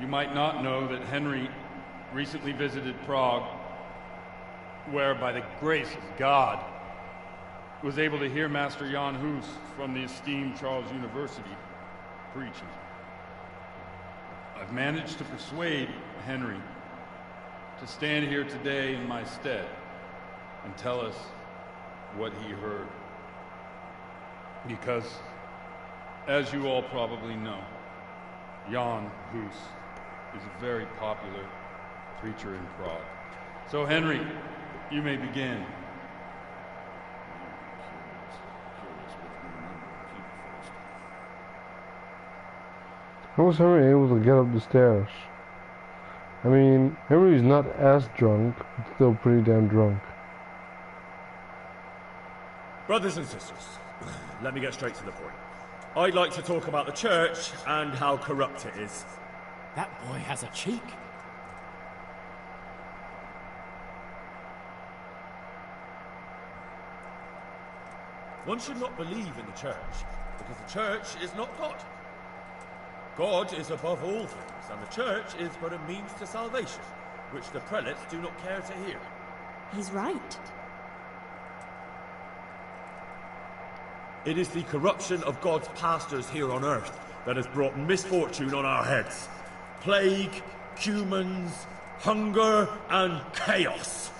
S6: You might not know that Henry recently visited Prague, where, by the grace of God, was able to hear Master Jan Hus from the esteemed Charles University preaching. I've managed to persuade Henry to stand here today in my stead and tell us what he heard. Because, as you all probably know, Jan Hus is a very popular preacher in Prague. So, Henry, you may begin.
S1: How was Henry able to get up the stairs? I mean, Henry's not as drunk, but still pretty damn drunk.
S22: Brothers and sisters, let me get straight to the point. I'd like to talk about the church and how corrupt it is.
S19: That boy has a cheek.
S22: One should not believe in the church, because the church is not God. God is above all things, and the church is but a means to salvation, which the prelates do not care to hear.
S11: He's right.
S22: It is the corruption of God's pastors here on earth that has brought misfortune on our heads. Plague, humans, hunger, and chaos.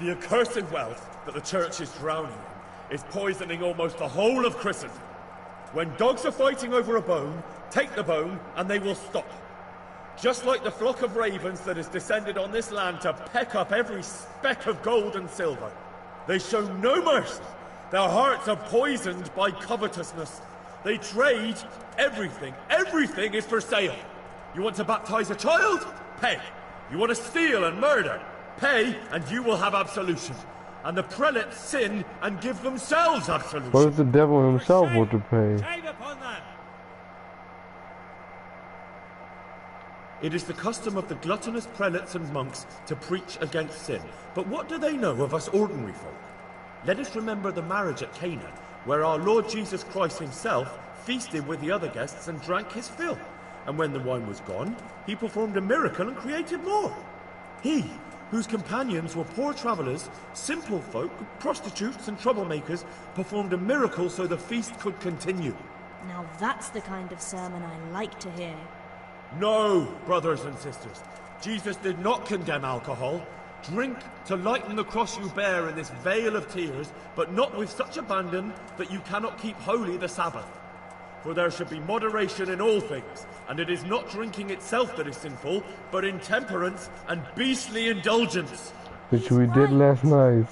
S22: The accursed wealth that the church is drowning in is poisoning almost the whole of Christendom. When dogs are fighting over a bone, take the bone and they will stop. Just like the flock of ravens that has descended on this land to peck up every speck of gold and silver. They show no mercy. Their hearts are poisoned by covetousness. They trade everything. Everything is for sale. You want to baptize a child? Pay. You want to steal and murder? Pay, and you will have absolution. And the prelates sin and give themselves absolution.
S1: What if the devil himself were to pay?
S22: It is the custom of the gluttonous prelates and monks to preach against sin. But what do they know of us ordinary folk? Let us remember the marriage at Cana, where our Lord Jesus Christ himself feasted with the other guests and drank his fill. And when the wine was gone, he performed a miracle and created more. He, whose companions were poor travellers, simple folk, prostitutes and troublemakers, performed a miracle so the feast could continue.
S11: Now that's the kind of sermon I like to hear.
S22: No, brothers and sisters. Jesus did not condemn alcohol. Drink to lighten the cross you bear in this vale of tears, but not with such abandon that you cannot keep holy the Sabbath. For there should be moderation in all things, and it is not drinking itself that is sinful, but intemperance and beastly indulgence.
S1: Which we did last night.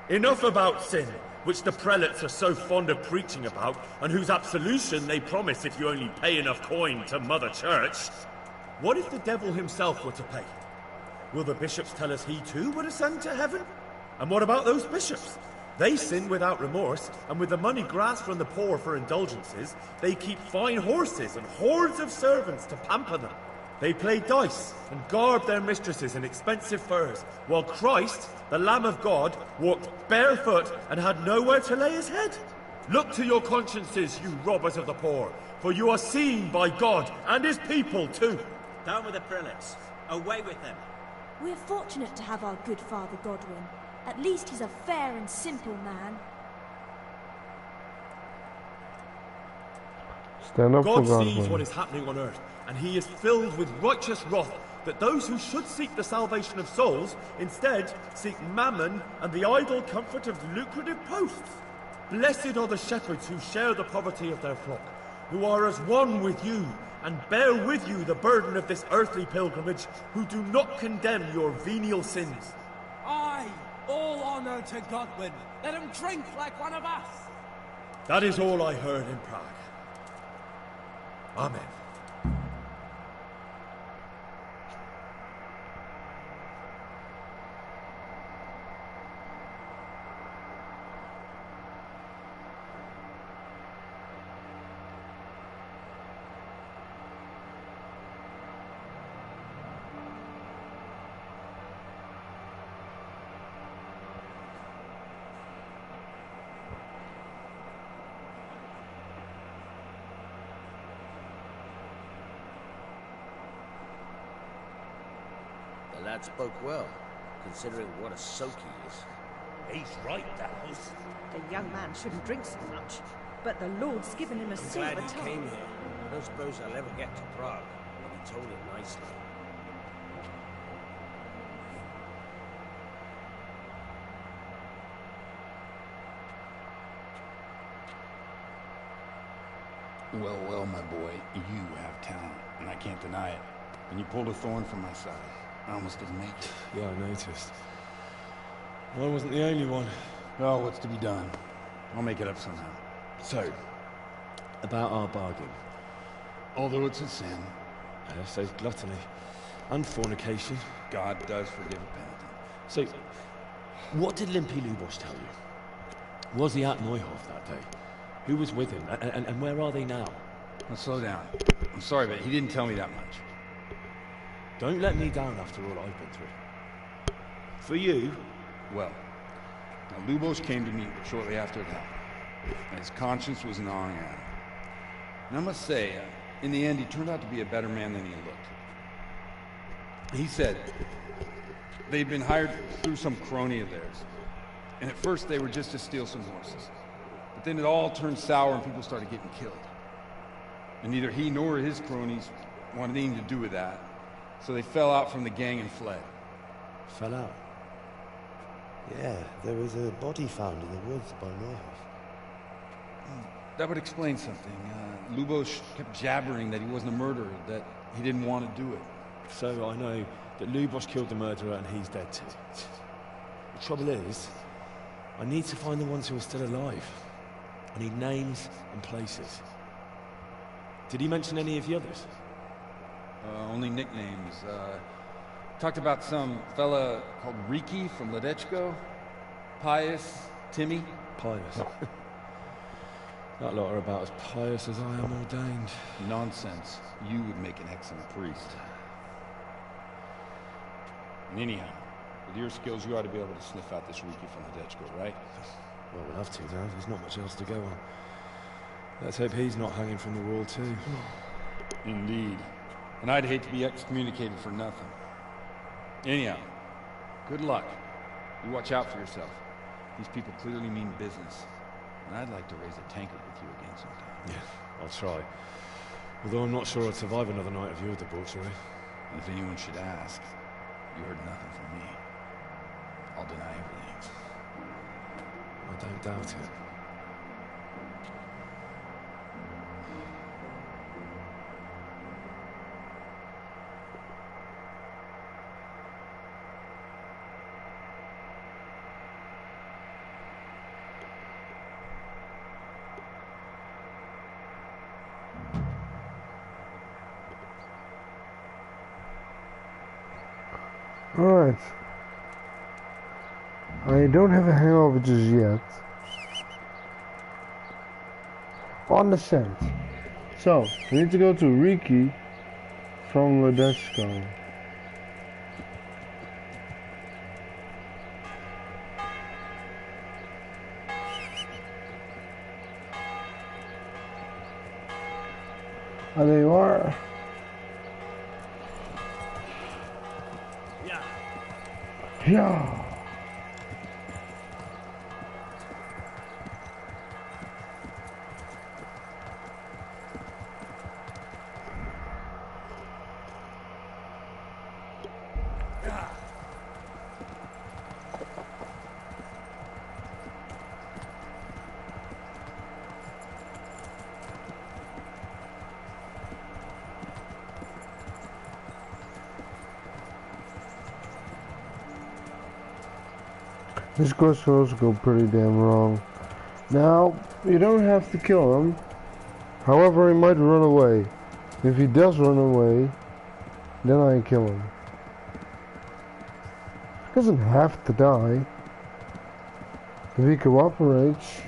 S22: Enough about sin, which the prelates are so fond of preaching about, and whose absolution they promise if you only pay enough coin to Mother Church. What if the devil himself were to pay? Will the bishops tell us he too would ascend to heaven? And what about those bishops? They sin without remorse, and with the money grasped from the poor for indulgences, they keep fine horses and hordes of servants to pamper them. They play dice and garb their mistresses in expensive furs, while Christ, the Lamb of God, walked barefoot and had nowhere to lay his head. Look to your consciences, you robbers of the poor, for you are seen by God and his people too.
S4: Down with the prelates. Away with them.
S11: We're fortunate to have our good Father Godwin. At least he's a fair and simple man.
S1: Stand up for
S22: God
S1: God.
S22: sees what is happening on earth, and he is filled with righteous wrath that those who should seek the salvation of souls instead seek mammon and the idle comfort of lucrative posts. Blessed are the shepherds who share the poverty of their flock, who are as one with you and bear with you the burden of this earthly pilgrimage, who do not condemn your venial sins.
S7: Aye, all honour to Godwin. Let him drink like one of us.
S22: That is all I heard in Prague. Amen.
S8: The lad spoke well, considering what a soak he is.
S21: He's right, Dallas.
S23: The young man shouldn't drink so much, but the Lord's given him a
S8: I'm
S23: silver
S8: glad he
S23: tongue.
S8: came here. I don't suppose I'll ever get to Prague, but he told it nicely.
S6: Well, well, my boy, you have talent, and I can't deny it. And you pulled a thorn from my side. I almost didn't make it.
S5: Yeah, I noticed. I wasn't the only one.
S6: Oh, what's to be done? I'll make it up somehow.
S5: So, about our bargain.
S6: Although it's a sin.
S5: So gluttony and fornication.
S6: God does forgive a penitent.
S5: So, what did Limpy Lubos tell you? Was he at Neuhof that day? Who was with him? And where are they now?
S6: Now slow down. I'm sorry, but he didn't tell me that much.
S5: Don't let me down after all I've been through. For you...
S6: Well, now Lubos came to me shortly after that, and his conscience was gnawing at him. And I must say, in the end, he turned out to be a better man than he looked. He said they'd been hired through some crony of theirs, and at first they were just to steal some horses. But then it all turned sour and people started getting killed. And neither he nor his cronies wanted anything to do with that, so they fell out from the gang and fled.
S5: Fell out?
S24: Yeah, there was a body found in the woods by Neuhof.
S6: That would explain something. Lubos kept jabbering that he wasn't a murderer, that he didn't want to do it.
S5: So I know that Lubos killed the murderer and he's dead too. The trouble is, I need to find the ones who are still alive. I need names and places. Did he mention any of the others?
S6: Only nicknames. Talked about some fella called Riki from Ledechko. Pius, Timmy.
S5: Pius. That lot are about as pious as I am ordained.
S6: Nonsense. You would make an excellent priest. And anyhow, with your skills, you ought to be able to sniff out this Riki from Ledechko, right?
S5: Well, we'll have to, Dad. There's not much else to go on. Let's hope he's not hanging from the wall, too.
S6: Indeed. And I'd hate to be excommunicated for nothing. Anyhow, good luck. You watch out for yourself. These people clearly mean business. And I'd like to raise a tankard with you again sometime.
S5: Yeah, I'll try. Although I'm not sure I'd survive another night of your debauchery.
S6: And if anyone should ask, you heard nothing from me. I'll deny everything.
S5: I don't doubt it.
S1: Alright. I don't have a hangover just yet. On the scent. So, we need to go to Riki from Ledesco. And there you are.
S3: Yeah.
S1: Yeah. This quest will also go pretty damn wrong. Now, you don't have to kill him. However, he might run away. If he does run away, then I kill him. He doesn't have to die. If he cooperates,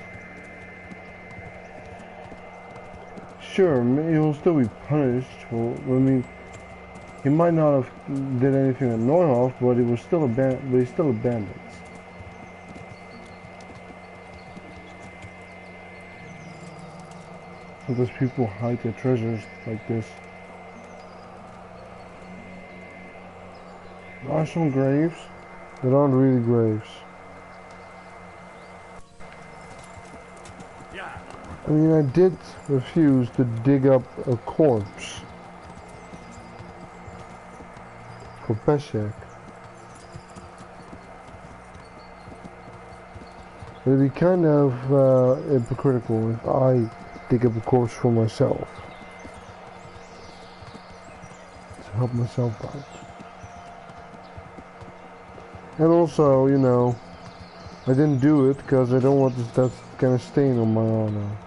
S1: sure, he will still be punished. Well, I mean, he might not have did anything at Neuhoff, but he was still he's still a bandit. Sometimes people hide their treasures like this. There are some graves that aren't really graves. I mean, I did refuse to dig up a corpse for Peshek. It'd be kind of hypocritical if I dig up a corpse for myself. To help myself out. And also, you know, I didn't do it because I don't want that kind of stain on my honor.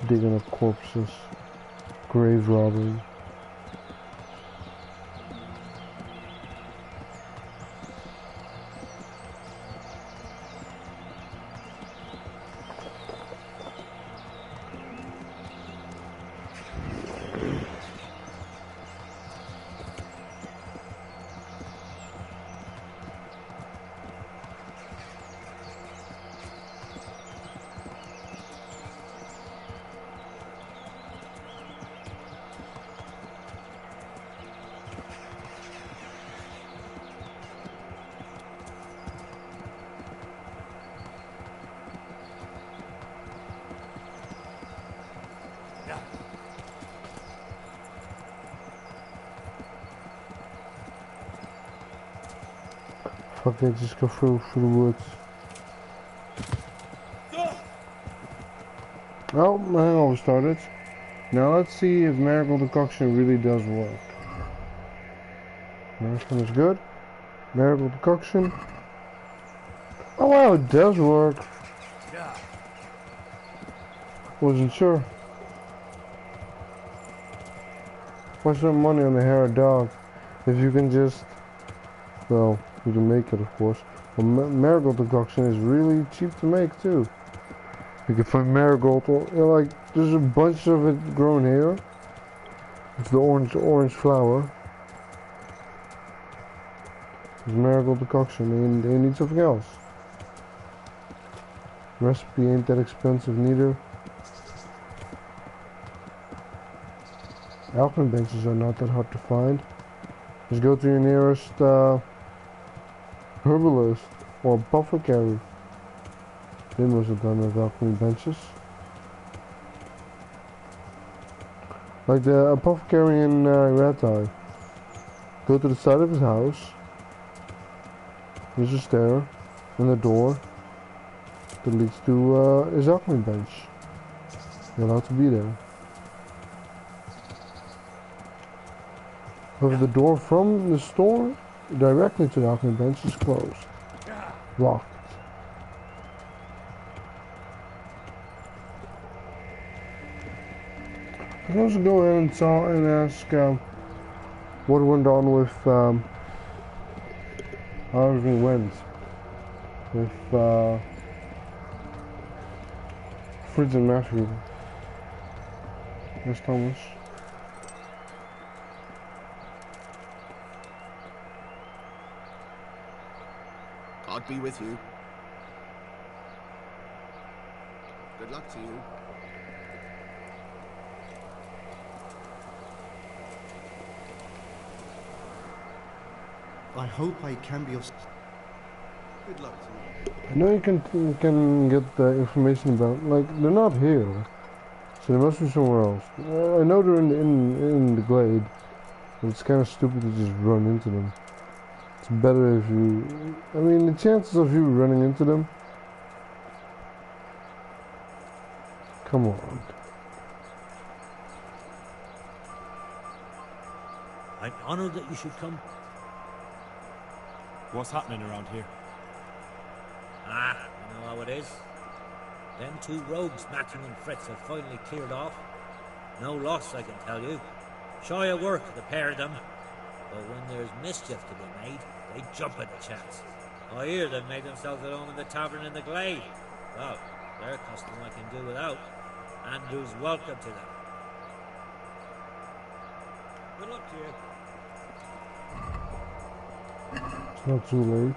S1: Digging up corpses. Grave robbery. Fuck it, just go through the woods. Well, my hangover started. Now let's see if Marigold decoction really does work. First one is good. Marigold decoction. Oh wow, it does work. Wasn't sure. What's some money on the hair of dog? If you can just, well, you can make it, of course. But marigold decoction is really cheap to make too. You can find marigold, you know, like there's a bunch of it grown here. It's the orange flower. It's marigold decoction, and they need something else. Recipe ain't that expensive neither. Alchemy benches are not that hard to find. Just go to your nearest herbalist or apothecary. They must have done with alchemy benches. Like the apothecary in Ratai. Go to the side of his house. There's a stair and a door that leads to his alchemy bench. You're allowed to be there. However, the door from the store directly to the alchemy bench is closed. Locked. I can also go in and ask what went on with how everything went. with Fritz and Matthew. There's Thomas.
S21: God be with you. Good luck to you.
S9: I hope I can be of... Good luck to you.
S1: I know you can get the information about, like, they're not here, so they must be somewhere else. I know they're in the glade, but it's kind of stupid to just run into them. It's better if you, I mean, the chances of you running into them, come on.
S10: I'm honored that you should come.
S21: What's happening around here?
S10: Ah, you know how it is. Them two rogues, Matthew and Fritz, have finally cleared off. No loss, I can tell you. Shy of work, the pair of them. But when there's mischief to be made, they jump at the chance. I hear they've made themselves at home in the tavern in the glade. Well, their custom I can do without. Andrew's welcome to them. Good luck to you.
S1: It's not too late.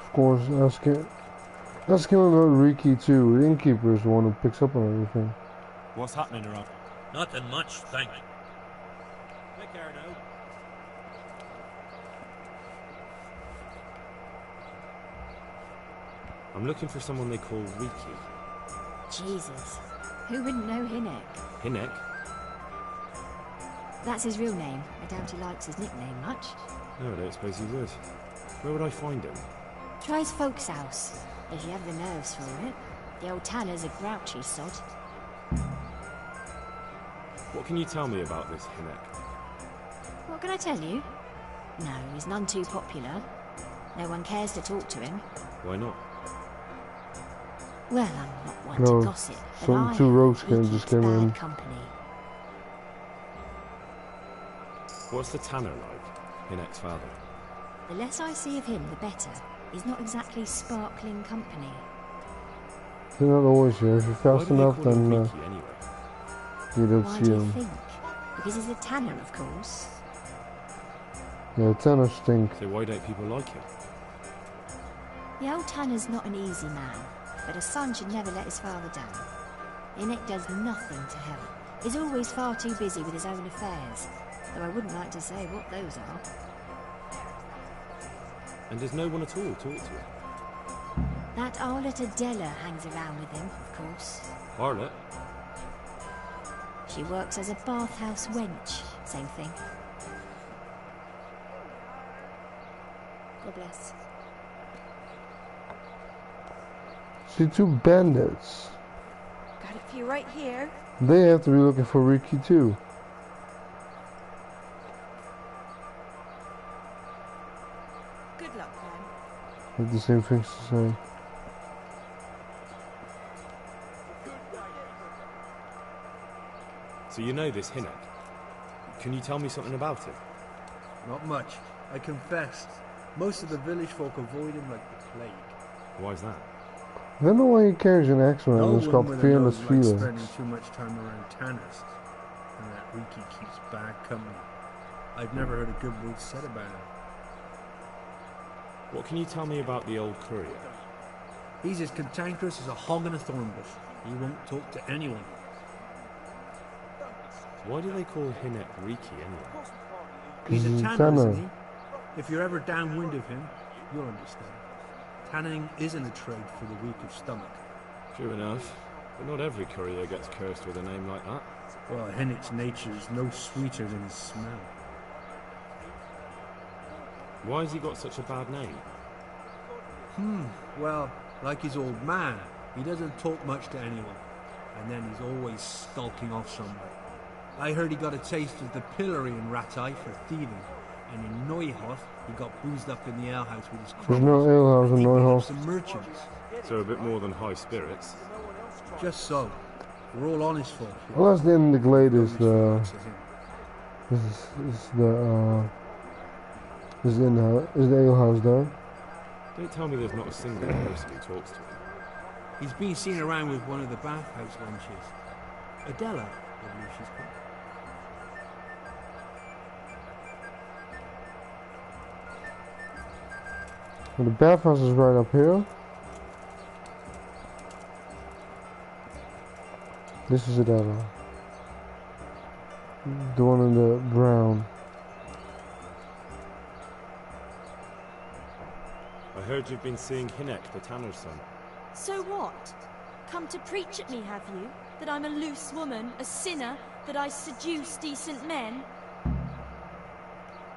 S1: Of course, ask him about Riki too. The innkeeper is the one who picks up on everything.
S21: What's happening around?
S10: Nothing much, thank you. Take care now.
S5: I'm looking for someone they call Riki.
S12: Jesus, who wouldn't know Hinek?
S5: Hinek?
S12: That's his real name. I doubt he likes his nickname much.
S5: No, I don't suppose he would. Where would I find him?
S12: Try his folks' house, if you have the nerves for it. The old tanner's a grouchy sod.
S5: What can you tell me about this Hinek?
S12: What can I tell you? No, he's none too popular. No one cares to talk to him.
S5: Why not?
S12: Well, I'm not one
S1: No,
S12: to gossip, but
S1: some two rogues just came in.
S12: bad company.
S5: What's the tanner like? Hinek's father.
S12: The less I see of him, the better. He's not exactly sparkling company.
S1: They're not always here. If you're fast enough, then
S5: Riki, anyway?
S1: you don't
S12: Why
S1: see
S12: do you
S1: him.
S12: think? Because he's a tanner, of course.
S1: Yeah, tanners stink.
S5: So why don't people like him?
S12: The old tanner's not an easy man, but a son should never let his father down. Inek does nothing to help. He's always far too busy with his own affairs, though I wouldn't like to say what those are.
S5: And does no one at all talk to him?
S12: That harlot Adela hangs around with him, of course.
S5: Harlot?
S12: She works as a bathhouse wench. Same thing. God bless.
S1: See, two bandits.
S23: Got a few right here.
S1: They have to be looking for Riki too.
S23: Good luck, man.
S1: Have the same things to say.
S5: So you know this Hinek? Can you tell me something about him?
S15: Not much, I confess. Most of the village folk avoid him like the plague.
S5: Why's that?
S1: I don't know why he carries an axe around.
S15: No
S1: It's
S15: one
S1: called
S15: with a
S1: Fearless
S15: nose likes
S1: Felix.
S15: spending too much time around tanners. And that Riki keeps bad company. I've never heard a good word said about him.
S5: What can you tell me about the old courier?
S15: He's as cantankerous as a hog in a thorn bush. He won't talk to anyone.
S5: Why do they call Hinek Riki anyway?
S15: He's a
S1: He's a
S15: tanner,
S1: tanner.
S15: isn't he? If you're ever downwind of him, you'll understand. Tanning isn't a trade for the weak of stomach.
S5: True enough. But not every courier gets cursed with a name like that.
S15: Well, Hennick's nature is no sweeter than his smell.
S5: Why has he got such a bad name?
S15: Well, like his old man, he doesn't talk much to anyone. And then he's always skulking off somewhere. I heard he got a taste of the pillory in Ratai for thieving. And in Neuhof, he got boozed up in the alehouse with his
S1: There's no alehouse in Neuhof.
S15: some merchants.
S5: So a bit more than high spirits.
S15: Just so. We're all honest folk.
S1: Well, that's the end of the glade is the... Is the alehouse there.
S5: Don't tell me there's not a single person who talks to him.
S15: He's been seen around with one of the bathhouse wenches. Adela, I believe she's called.
S1: Well, the bathhouse is right up here. This is Adela. The one in the brown.
S5: I heard you've been seeing Hinek, the tanner's son.
S11: So what? Come to preach at me, have you? That I'm a loose woman, a sinner, that I seduce decent men?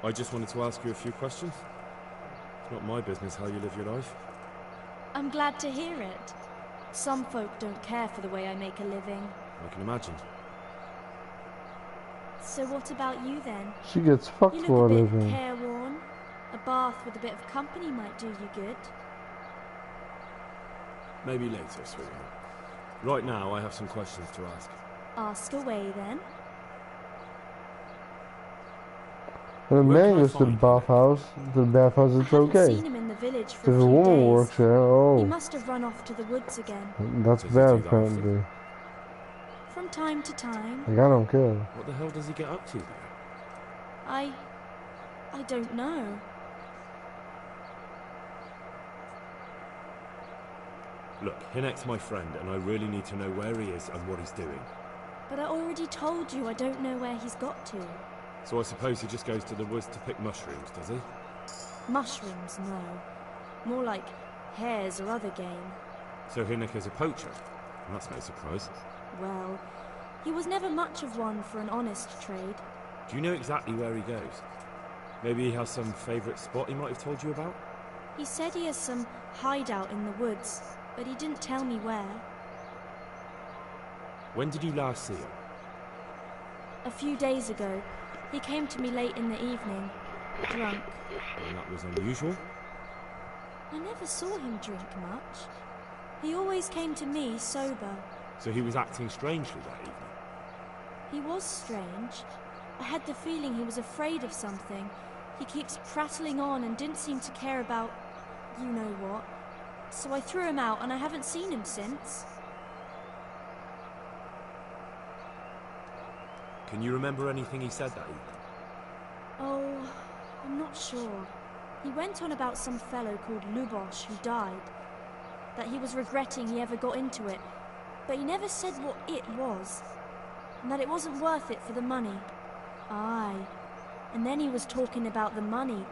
S5: I just wanted to ask you a few questions. It's not my business how you live your life.
S11: I'm glad to hear it. Some folk don't care for the way I make a living.
S5: I can imagine.
S11: So what about you then?
S1: She gets fucked
S11: You
S1: for a
S11: look a bit
S1: living.
S11: careworn. A bath with a bit of company might do you good.
S5: Maybe later, sweetheart. Right now, I have some questions to ask.
S11: Ask away then.
S1: When a
S5: Where
S1: man
S5: can I
S1: goes to the
S5: find
S1: bathhouse, it's
S11: I
S1: okay.
S11: haven't seen him in the village for
S1: If
S11: a
S1: a
S11: few
S1: woman
S11: days.
S1: works there,
S11: He
S1: oh,
S11: must have run off to the woods again.
S1: that's
S5: Does he
S1: bad
S5: do that often?
S1: apparently.
S11: From time to time.
S1: Like, I don't care.
S5: What the hell does he get up to there?
S11: I don't know.
S5: Look, Hinek's my friend, and I really need to know where he is and what he's doing.
S11: But I already told you I don't know where he's got to.
S5: So I suppose he just goes to the woods to pick mushrooms, does he?
S11: Mushrooms, no. More like hares or other game.
S5: So Hinek is a poacher? That's no surprise.
S11: Well, he was never much of one for an honest trade.
S5: Do you know exactly where he goes? Maybe he has some favourite spot he might have told you about?
S11: He said he has some hideout in the woods, but he didn't tell me where.
S5: When did you last see him?
S11: A few days ago, he came to me late in the evening, drunk.
S5: And that was unusual?
S11: I never saw him drink much. He always came to me sober.
S5: So he was acting strangely that evening?
S11: He was strange. I had the feeling he was afraid of something. He keeps prattling on and didn't seem to care about you know what. So I threw him out and I haven't seen him since.
S5: Can you remember anything he said that evening?
S11: Oh, I'm not sure. He went on about some fellow called Lubosh who died. That he was regretting he ever got into it. But he never said what it was. And that it wasn't worth it for the money. Aye. And then he was talking about the money.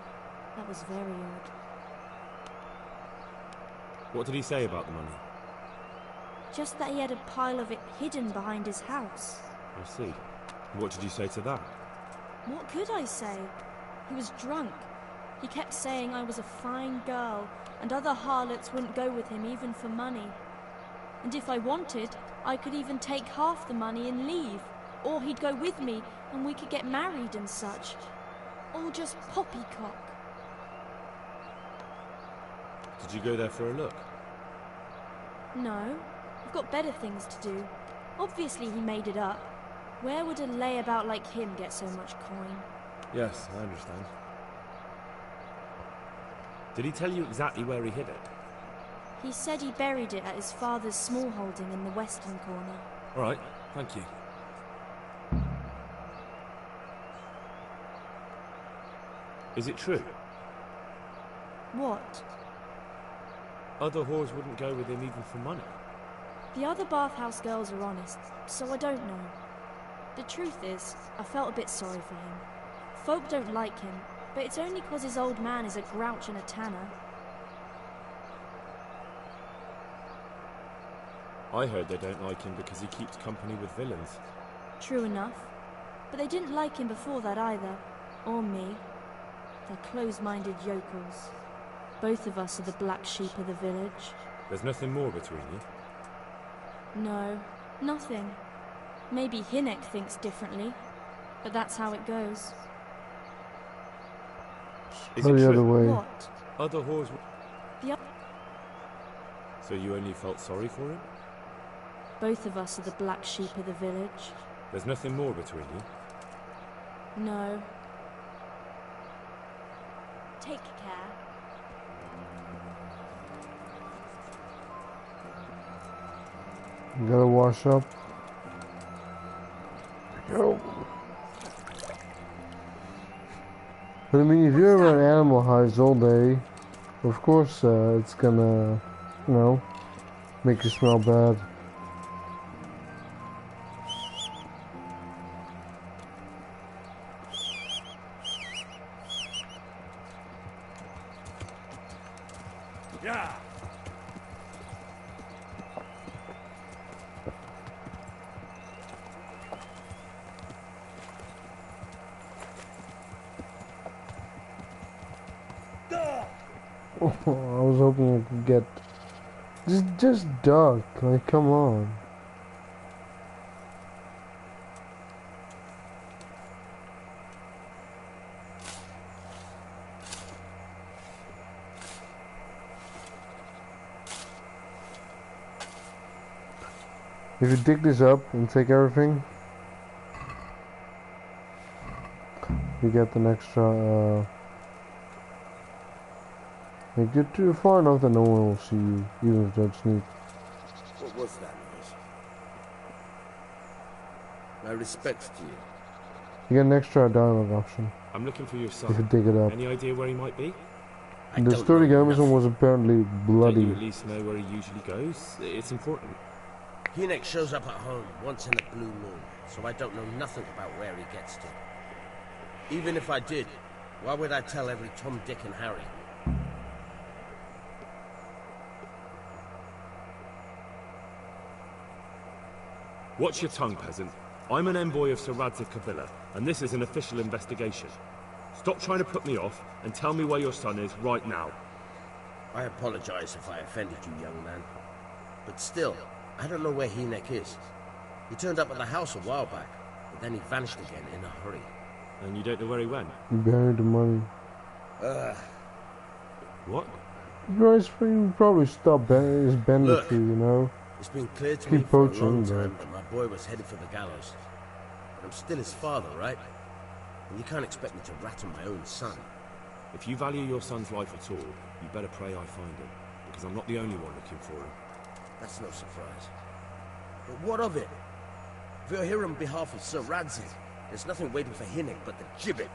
S11: That was very odd.
S5: What did he say about the money?
S11: Just that he had a pile of it hidden behind his house.
S5: I see. What did you say to that?
S11: What could I say? He was drunk. He kept saying I was a fine girl, and other harlots wouldn't go with him even for money. And if I wanted, I could even take half the money and leave. Or he'd go with me, and we could get married and such. All just poppycock.
S5: Did you go there for a look?
S11: No, I've got better things to do. Obviously he made it up. Where would a layabout like him get so much coin?
S5: Yes, I understand. Did he tell you exactly where he hid it?
S11: He said he buried it at his father's small holding in the western corner.
S5: All right, thank you. Is it true?
S11: What?
S5: Other whores wouldn't go with him even for money.
S11: The other bathhouse girls are honest, so I don't know. The truth is, I felt a bit sorry for him. Folk don't like him, but it's only 'cause his old man is a grouch and a tanner.
S5: I heard they don't like him because he keeps company with villains.
S11: True enough. But they didn't like him before that either. Or me. They're close-minded yokels. Both of us are the black sheep of the village.
S5: There's nothing more between you?
S11: No, nothing. Maybe Hinek thinks differently, but that's how it goes.
S5: Is it
S1: the other
S5: true?
S1: way.
S11: What?
S5: Other whores...
S11: The
S5: So you only felt sorry for him?
S11: Both of us are the black sheep of the village.
S5: There's nothing more between you?
S11: No. Take care.
S1: Gotta wash up. Go. But I mean, if you're around animal hides all day, of course it's gonna, you know, make you smell bad.
S22: Yeah.
S1: I was hoping I could get just duck. Like, come on. If you dig this up and take everything, you get an extra. You get to far enough that no one will see you, even if that's neat.
S8: What was that noise? My respects to you.
S1: You get an extra dialogue option.
S13: I'm looking for your son.
S1: If you dig it up.
S13: Any idea where he might be?
S1: The story Amazon was apparently bloody.
S13: Don't you at least know where he usually goes? It's important.
S8: Hinek shows up at home once in a blue moon, so I don't know nothing about where he gets to. Even if I did, why would I tell every Tom, Dick and Harry?
S13: Watch your tongue, peasant. I'm an envoy of Sir Radzig Kobyla, and this is an official investigation. Stop trying to put me off, and tell me where your son is right now.
S8: I apologize if I offended you, young man. But still, I don't know where Hinek is. He turned up at the house a while back, but then he vanished again in a hurry.
S13: And you don't know where he went?
S1: He buried the money.
S13: What?
S1: Guys, he probably stopped his banditry, you know?
S8: It's been clear to
S1: Keep
S8: me for a
S1: poaching,
S8: long
S1: but-
S8: time that my boy was headed for the gallows. But I'm still his father, right? And you can't expect me to rat on my own son.
S13: If you value your son's life at all, you better pray I find him, because I'm not the only one looking for him.
S8: That's no surprise. But what of it? If you're here on behalf of Sir Radzig, there's nothing waiting for Hinek but the gibbet.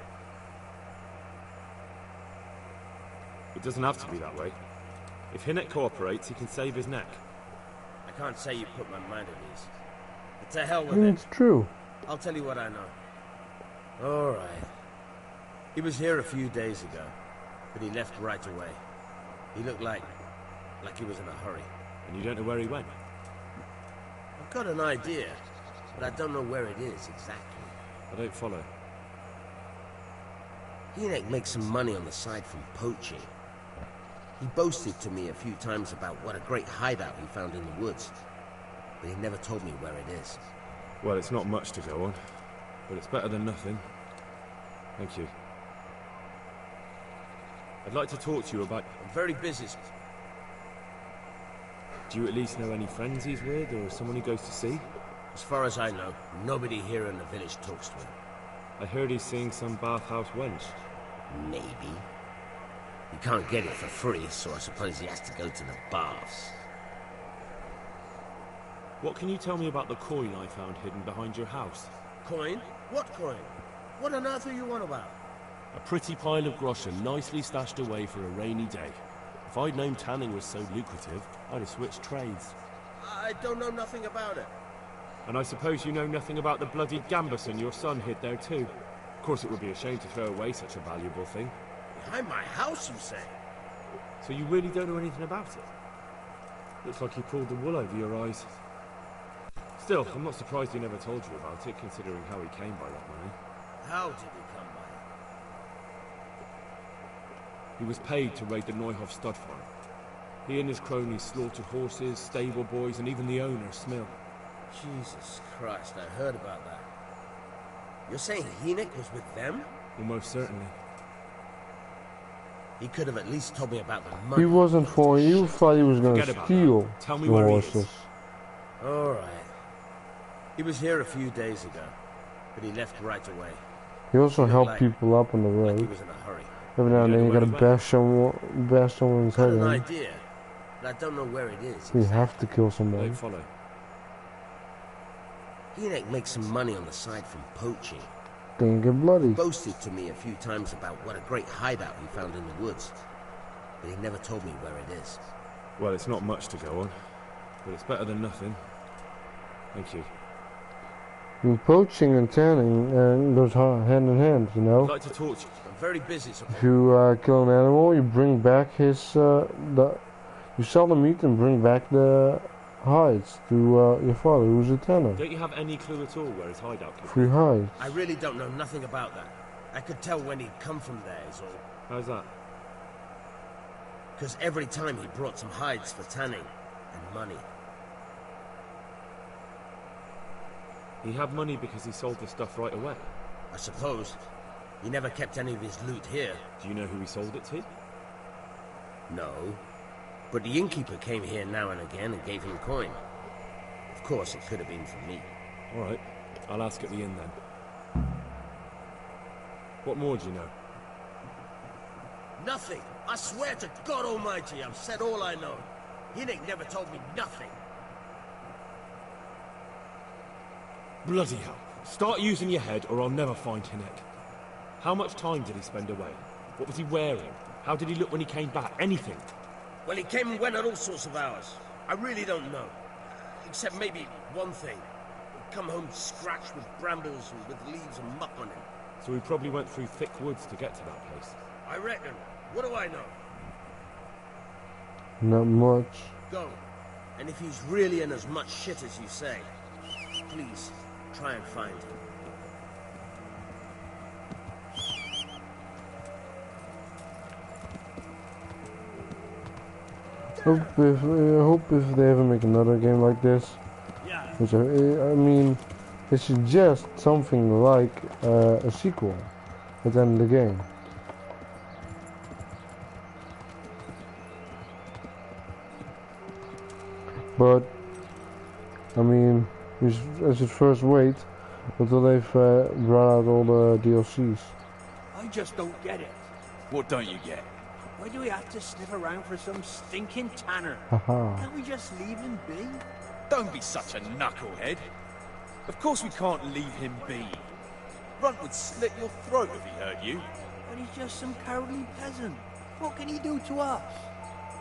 S13: It doesn't have to be that way. If Hinek cooperates, he can save his neck.
S8: I can't say you put my mind at ease. But to hell
S1: I
S8: with
S1: mean,
S8: it.
S1: it's true.
S8: I'll tell you what I know. All right. He was here a few days ago, but he left right away. He looked like he was in a hurry.
S13: And you don't know where he went?
S8: I've got an idea, but I don't know where it is exactly.
S13: I don't follow.
S8: Hinek makes some money on the side from poaching. He boasted to me a few times about what a great hideout he found in the woods, but he never told me where it is.
S13: Well, it's not much to go on, but it's better than nothing. Thank you. I'd like to talk to you about...
S8: I'm very busy.
S13: Do you at least know any friends he's with, or someone he goes to see?
S8: As far as I know, nobody here in the village talks to him.
S13: I heard he's seeing some bathhouse wench.
S8: Maybe. He can't get it for free, so I suppose he has to go to the baths.
S13: What can you tell me about the coin I found hidden behind your house?
S8: Coin? What coin? What on earth are you on about?
S14: A pretty pile of groschen nicely stashed away for a rainy day. If I'd known tanning was so lucrative, I'd have switched trades.
S8: I don't know nothing about it.
S13: And I suppose you know nothing about the bloody gambeson your son hid there too. Of course it would be a shame to throw away such a valuable thing.
S8: Behind my house, you say?
S13: So you really don't know anything about it? Looks like you pulled the wool over your eyes. Still, I'm not surprised he never told you about it, considering how he came by that money.
S8: How did he come by it?
S13: He was paid to raid the Neuhof stud farm. He and his cronies slaughtered horses, stable boys, and even the owner, Smill.
S8: Jesus Christ, I heard about that. You're saying Hinek was with them?
S13: Almost certainly.
S8: He could have at least told me about the money.
S1: He wasn't for you. Thought he was gonna steal
S13: Tell me
S1: the
S13: where he
S1: horses.
S13: is.
S8: All right. He was here a few days ago, but he left right away.
S1: He also
S8: He
S1: helped
S8: looked
S1: people up on the
S8: like he
S1: road.
S8: was in a hurry.
S1: Every now and then you gotta bash someone's
S8: I've got
S1: head
S8: an
S1: in.
S8: idea, but I don't know where it is.
S1: You have to kill somebody.
S13: Don't follow.
S8: Enoch makes some money on the side from poaching.
S1: Dang it bloody.
S8: He boasted to me a few times about what a great hideout he found in the woods. But he never told me where it is.
S13: Well, it's not much to go on, but it's better than nothing. Thank you.
S1: And poaching and tanning goes hand in hand, you know.
S13: I'd like to talk to you.
S8: I'm very busy, so...
S1: If you kill an animal, you bring back his you sell the meat and bring back the hides to your father, who's a tanner.
S13: Don't you have any clue at all where his hideout could be?
S1: Free hides.
S8: I really don't know nothing about that. I could tell when he'd come from there, is all.
S13: How's that?
S8: Because every time he brought some hides for tanning and money.
S13: He had money because he sold the stuff right away?
S8: I suppose. He never kept any of his loot here.
S13: Do you know who he sold it to?
S8: No. But the innkeeper came here now and again and gave him coin. Of course, it could have been for me.
S13: Alright, I'll ask at the inn then. What more do you know?
S8: Nothing! I swear to God Almighty, I've said all I know. Enoch never told me nothing.
S13: Bloody hell. Start using your head or I'll never find Enoch. How much time did he spend away? What was he wearing? How did he look when he came back? Anything?
S8: Well, he came and went at all sorts of hours. I really don't know. Except maybe one thing. He'd come home scratched with brambles and with leaves and muck on him.
S13: So he probably went through thick woods to get to that place.
S8: I reckon. What do I know?
S1: Not much.
S8: Go. And if he's really in as much shit as you say, please, try and find him.
S1: Hope if they ever make another game like this, which I mean, they suggest something like a sequel at the end of the game. But I mean, I should first wait until they've brought out all the DLCs.
S7: I just don't get it.
S21: What don't you get?
S7: Why do we have to sniff around for some stinking tanner?
S1: Haha.
S7: Can't we just leave him be?
S21: Don't be such a knucklehead. Of course we can't leave him be. Runt would slit your throat if he heard you.
S7: But he's just some cowardly peasant. What can he do to us?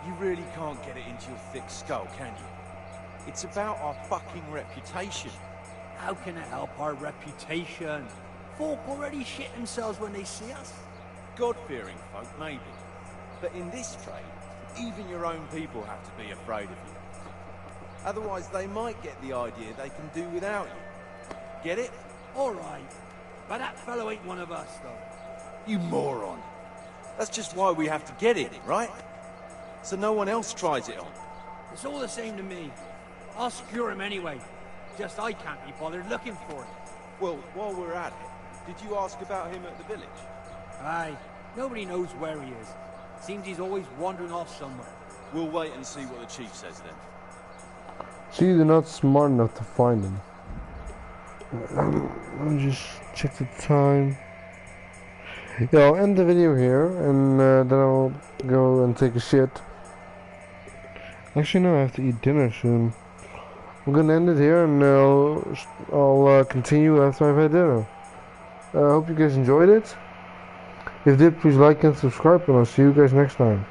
S21: You really can't get it into your thick skull, can you? It's about our fucking reputation.
S7: How can it help our reputation? Folk already shit themselves when they see us.
S21: God-fearing folk, maybe. But in this trade, even your own people have to be afraid of you. Otherwise, they might get the idea they can do without you. Get it?
S7: All right. But that fellow ain't one of us, though.
S21: You moron. That's just why we have to get it, right? So no one else tries it on.
S7: It's all the same to me. I'll secure him anyway. Just I can't be bothered looking for him.
S21: Well, while we're at it, did you ask about him at the village?
S7: Aye. Nobody knows where he is. Seems he's always wandering off somewhere.
S21: We'll wait and see what the chief says then.
S1: See, they're not smart enough to find him. I'll just check the time. Yeah, I'll end the video here, and then I'll go and take a shit. Actually, no, I have to eat dinner soon. I'm gonna end it here, and I'll continue after I've had dinner. I hope you guys enjoyed it. If you did, please like and subscribe, and I'll see you guys next time.